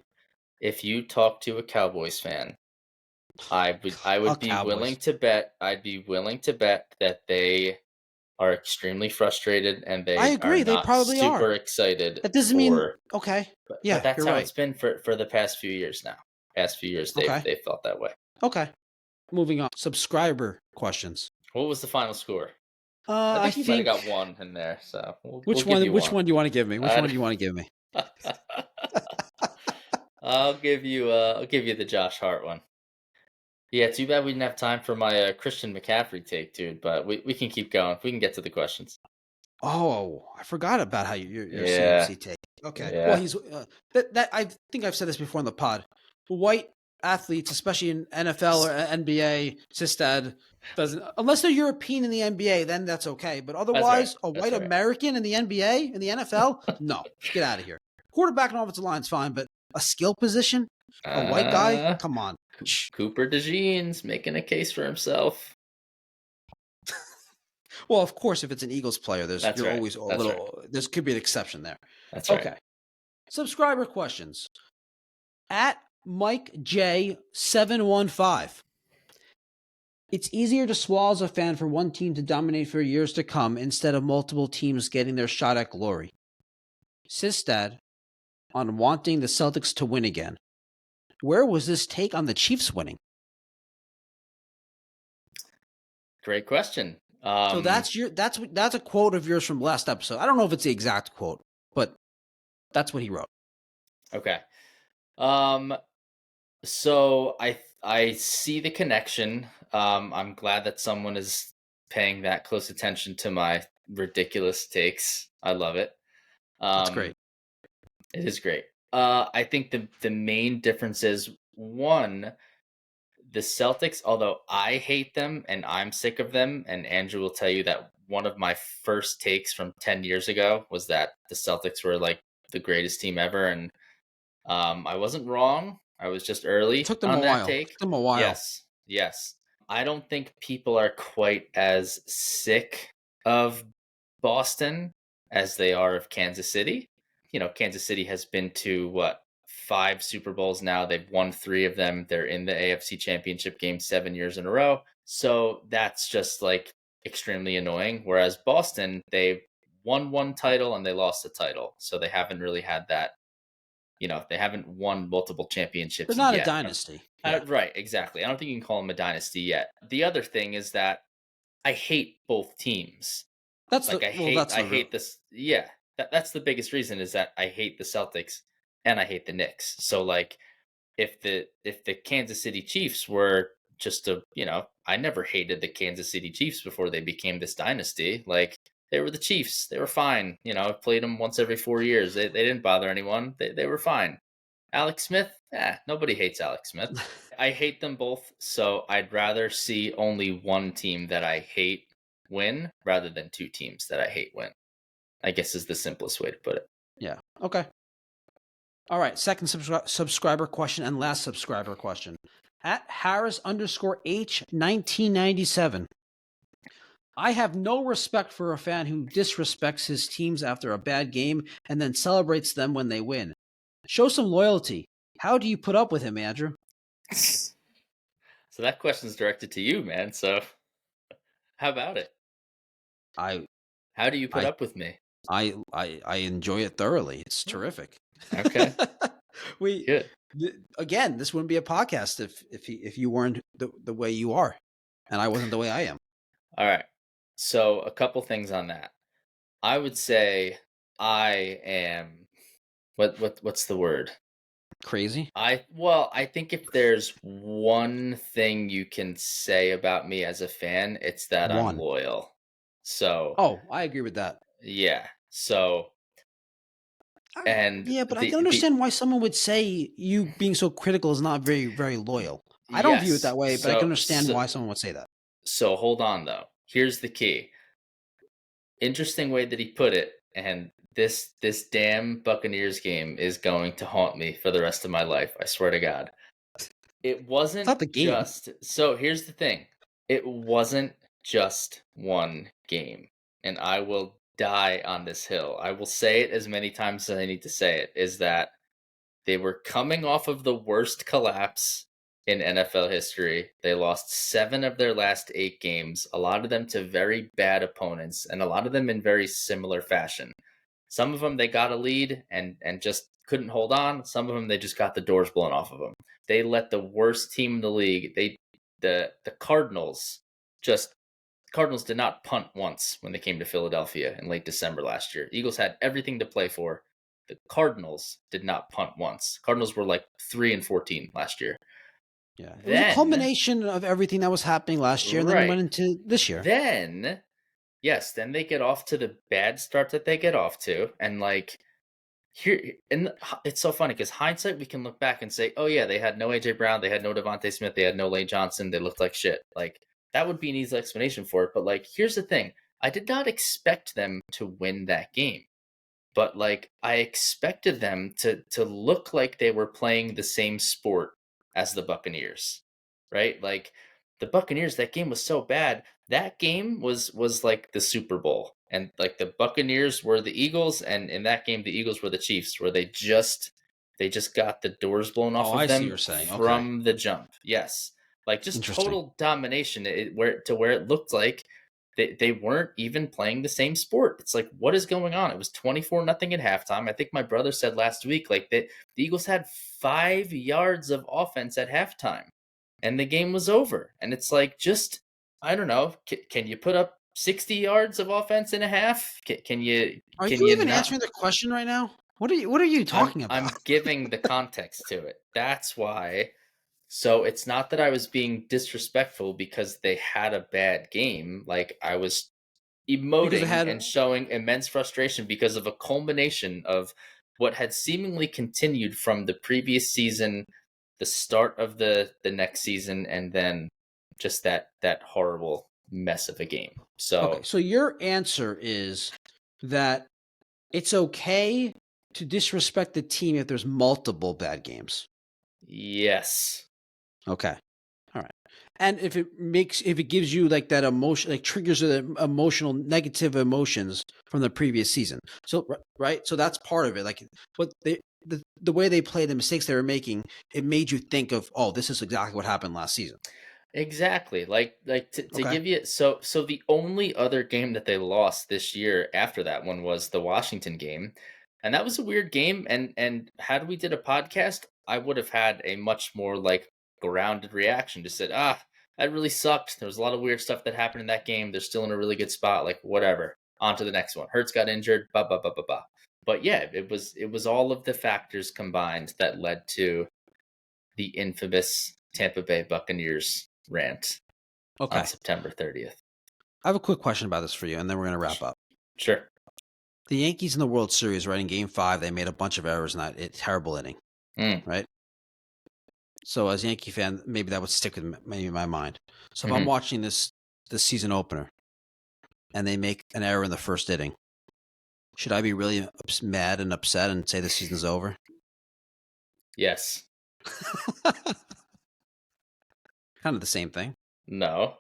if you talk to a Cowboys fan, I A would be willing Cowboys. to bet I'd be willing to bet that they are extremely frustrated and I they are agree. They not probably are. super excited That doesn't mean for, okay. but Yeah, that's you're how right. it's been for the past few years now. Past few years Okay. they've felt that way. Okay. Moving on. Subscriber questions. What was the final score? I I think you might have got think one in there, so we'll which give one? you Which one. one do you want to give me? Which I one do you want to give me? I'll give you the Josh Hart one. Yeah, too bad we didn't have time for my Christian McCaffrey take, dude. But we can keep going. We can get to the questions. Oh, I forgot about how your Yeah, CMC take. Okay. Well, yeah, he's that I think I've said this before in the pod. White athletes, especially in NFL or NBA, Sistad doesn't unless they're European in the NBA, then that's okay. But that's right. otherwise, a That's white right. American in the NBA, in the NFL, no, get out of here. Quarterback and offensive line's fine, but a skill position, a white guy, come on. Cooper DeJean's making a case for himself. Well, of course, if it's an Eagles player, That's you're right. always a That's right. little. There could be an exception there. That's right. Okay. Subscriber questions at Mike J715. It's easier to swallow as a fan for one team to dominate for years to come instead of multiple teams getting their shot at glory. Sistad on wanting the Celtics to win again. Where was this take on the Chiefs winning? Great question. So that's a quote of yours from last episode. I don't know if it's the exact quote, but that's what he wrote. Okay. So I see the connection. I'm glad that someone is paying that close attention to my ridiculous takes. I love it. That's great. It is great. I think the main difference is, one, the Celtics, although I hate them and I'm sick of them, and Andrew will tell you that one of my first takes from 10 years ago was that the Celtics were like the greatest team ever, and I wasn't wrong. I was just early It took them on a that while. take. It took them a while. Yes. I don't think people are quite as sick of Boston as they are of Kansas City. Kansas City has been to 5 Super Bowls now. They've won 3 of them. They're in the AFC Championship game 7 years in a row. So that's just like extremely annoying. Whereas Boston, they won 1 title and they lost a title. So they haven't really had that. They haven't won multiple championships They're not yet. a dynasty. Yeah. Right, exactly. I don't think you can call them a dynasty yet. The other thing is that I hate both teams. That's Like the well. That's I the real. hate this. Yeah, that's the biggest reason is that I hate the Celtics and I hate the Knicks. So like if the Kansas City Chiefs were just a, I never hated the Kansas City Chiefs before they became this dynasty. Like they were the Chiefs. They were fine. I played them once every 4 years. They didn't bother anyone. They were fine. Alex Smith? Nobody hates Alex Smith. I hate them both, so I'd rather see only one team that I hate win rather than two teams that I hate win. I guess is the simplest way to put it. Yeah. Okay. All right. Second subscriber question and last subscriber question. At Harris_H1997. I have no respect for a fan who disrespects his teams after a bad game and then celebrates them when they win. Show some loyalty. How do you put up with him, Andrew? So that question's directed to you, man. So how about it? I How do you put I up with me? I enjoy it thoroughly. It's terrific. Okay. we Good. Again, this wouldn't be a podcast if you weren't the way you are, and I wasn't the way I am. All right. So a couple things on that. I would say I am what's the word? Crazy. I think if there's one thing you can say about me as a fan, it's that I'm One. loyal. So Oh, I agree with that. yeah. So and Yeah, but I can the understand why someone would say you being so critical is not very, very loyal. I don't view it yes. that way, but I can understand So why someone would say that. so hold on though. Here's the key. Interesting way that he put it, and this damn Buccaneers game is going to haunt me for the rest of my life. I swear to God. It It's wasn't not the game. just so here's the thing. It wasn't just one game. And I will die on this hill. I will say it as many times as I need to say it, is that they were coming off of the worst collapse in NFL history. They lost 7 of their last 8 games, a lot of them to very bad opponents, and a lot of them in very similar fashion. Some of them they got a lead and just couldn't hold on. Some of them they just got the doors blown off of them. They let the worst team in the league. The Cardinals just Cardinals did not punt once when they came to Philadelphia in late December last year. Eagles had everything to play for. The Cardinals did not punt once. Cardinals were like 3-14 last year. Yeah, it was a culmination of everything that was happening last year, and then went into this year. Then they get off to the bad start that they get off to, and like here, and it's so funny because hindsight, we can look back and say, oh yeah, they had no AJ Brown, they had no Devontae Smith, they had no Lane Johnson, they looked like shit. Like that would be an easy explanation for it. But like, here's the thing: I did not expect them to win that game, but like I expected them to look like they were playing the same sport as the Buccaneers, right? Like the Buccaneers, that game was so bad. That game was like the Super Bowl, and like the Buccaneers were the Eagles, and in that game the Eagles were the Chiefs, where they just got the doors blown off Oh, of I see what them you're saying. Okay. from the jump. Yes, like just Interesting. total domination. Where it looked like they weren't even playing the same sport. It's like, what is going on? It was 24-0 at halftime. I think my brother said last week, like the Eagles had 5 yards of offense at halftime, and the game was over. And it's like, just I don't know. Can you put up 60 yards of offense in a half? Can you? Are Can you you even not? answering the question right now? What are you talking about? I'm giving the context to it. That's why. So it's not that I was being disrespectful because they had a bad game. Like I was emoting and showing immense frustration because of a culmination of what had seemingly continued from the previous season, the start of the next season, and then just that horrible mess of a game. So okay, so your answer is that it's okay to disrespect the team if there's multiple bad games. yes. Okay. All right. And if it gives you like that emotion, like triggers the emotional, negative emotions from the previous season. So, right. So that's part of it. Like what the way they played, the mistakes they were making, it made you think of, oh, this is exactly what happened last season. Exactly. Like to Okay. give you so the only other game that they lost this year after that one was the Washington game. And that was a weird game, and had we did a podcast, I would have had a much more like grounded reaction. Just said, that really sucked. There was a lot of weird stuff that happened in that game. They're still in a really good spot. Like, whatever. On to the next one. Hurts got injured. Blah blah blah blah blah. But yeah, it was all of the factors combined that led to the infamous Tampa Bay Buccaneers rant Okay. on September 30th. I have a quick question about this for you, and then we're going to wrap up. Sure. The Yankees in the World Series, right, in Game 5, they made a bunch of errors in that terrible inning, right? So as a Yankee fan, maybe that would stick with maybe in my mind. So if I'm watching this season opener, and they make an error in the first inning, should I be really mad and upset and say the season's over? Yes. Kind of the same thing. No.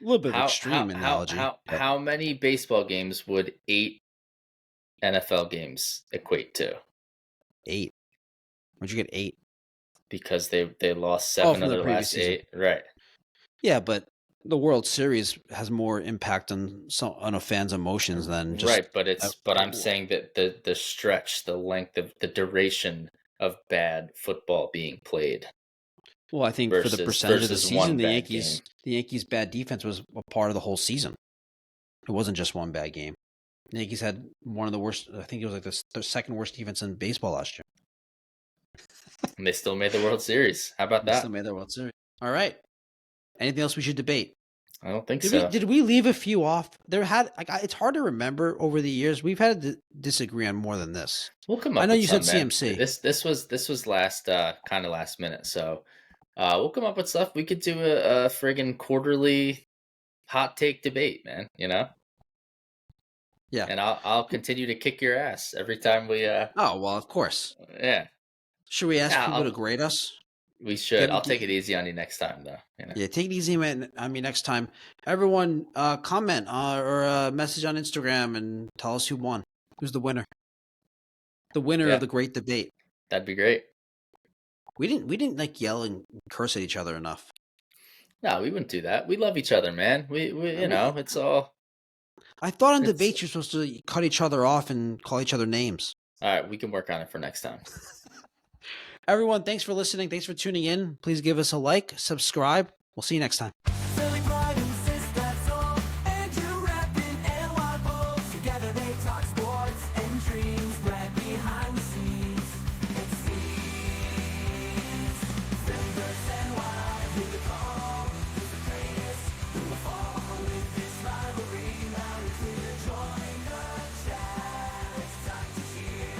A little bit of extreme analogy. How many baseball games would 8 NFL games equate to? 8. Where'd you get 8? Because they lost 7 of their last season. 8. Right. Yeah, but the World Series has more impact on a fan's emotions than just right. But I'm saying that the stretch, the length of the duration of bad football being played. Well, I think for the percentage of the season, the Yankees' bad defense was a part of the whole season. It wasn't just one bad game. The Yankees had one of the worst. I think it was like the second worst defense in baseball last year. And they still made the World Series. How about that? They still made the World Series. All right. Anything else we should debate? I don't think so. Did we leave a few off? It's hard to remember over the years. We've had to disagree on more than this. We'll come up. I know with you said some, CMC. This was last kind of last minute. So we'll come up with stuff. We could do a friggin' quarterly hot take debate, man. You know. Yeah. And I'll continue to kick your ass every time we. Oh well, of course. Yeah. Should we ask people to grade us? We should. I'll take it easy on you next time, though. You know? Yeah, take it easy on me next time. Everyone, comment or message on Instagram and tell us who won. Who's the winner? The winner of the great debate. That'd be great. We didn't like yell and curse at each other enough. No, we wouldn't do that. We love each other, man. We you know, it's all. I thought on debates you're supposed to cut each other off and call each other names. All right, we can work on it for next time. Everyone, thanks for listening. Thanks for tuning in. Please give us a like, subscribe. We'll see you next time. Philly pride and Sistad soul. Andrew rapping and wild bulls. Together they talk sports and dreams. Right behind the scenes. It seems. Fingers and wide. Who to call? Who's the greatest? Who will fall with this rivalry? Loud and clear. Join the chat. It's time to cheer.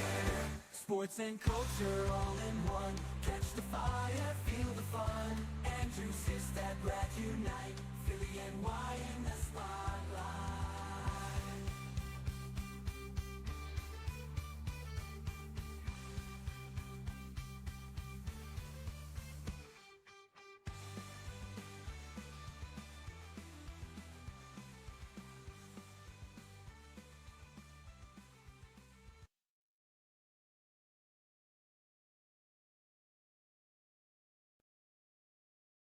Sports and culture all in one. Catch the fire, feel the fun. Andrew, Sistad, Brad unite. Philly and Y in the spot.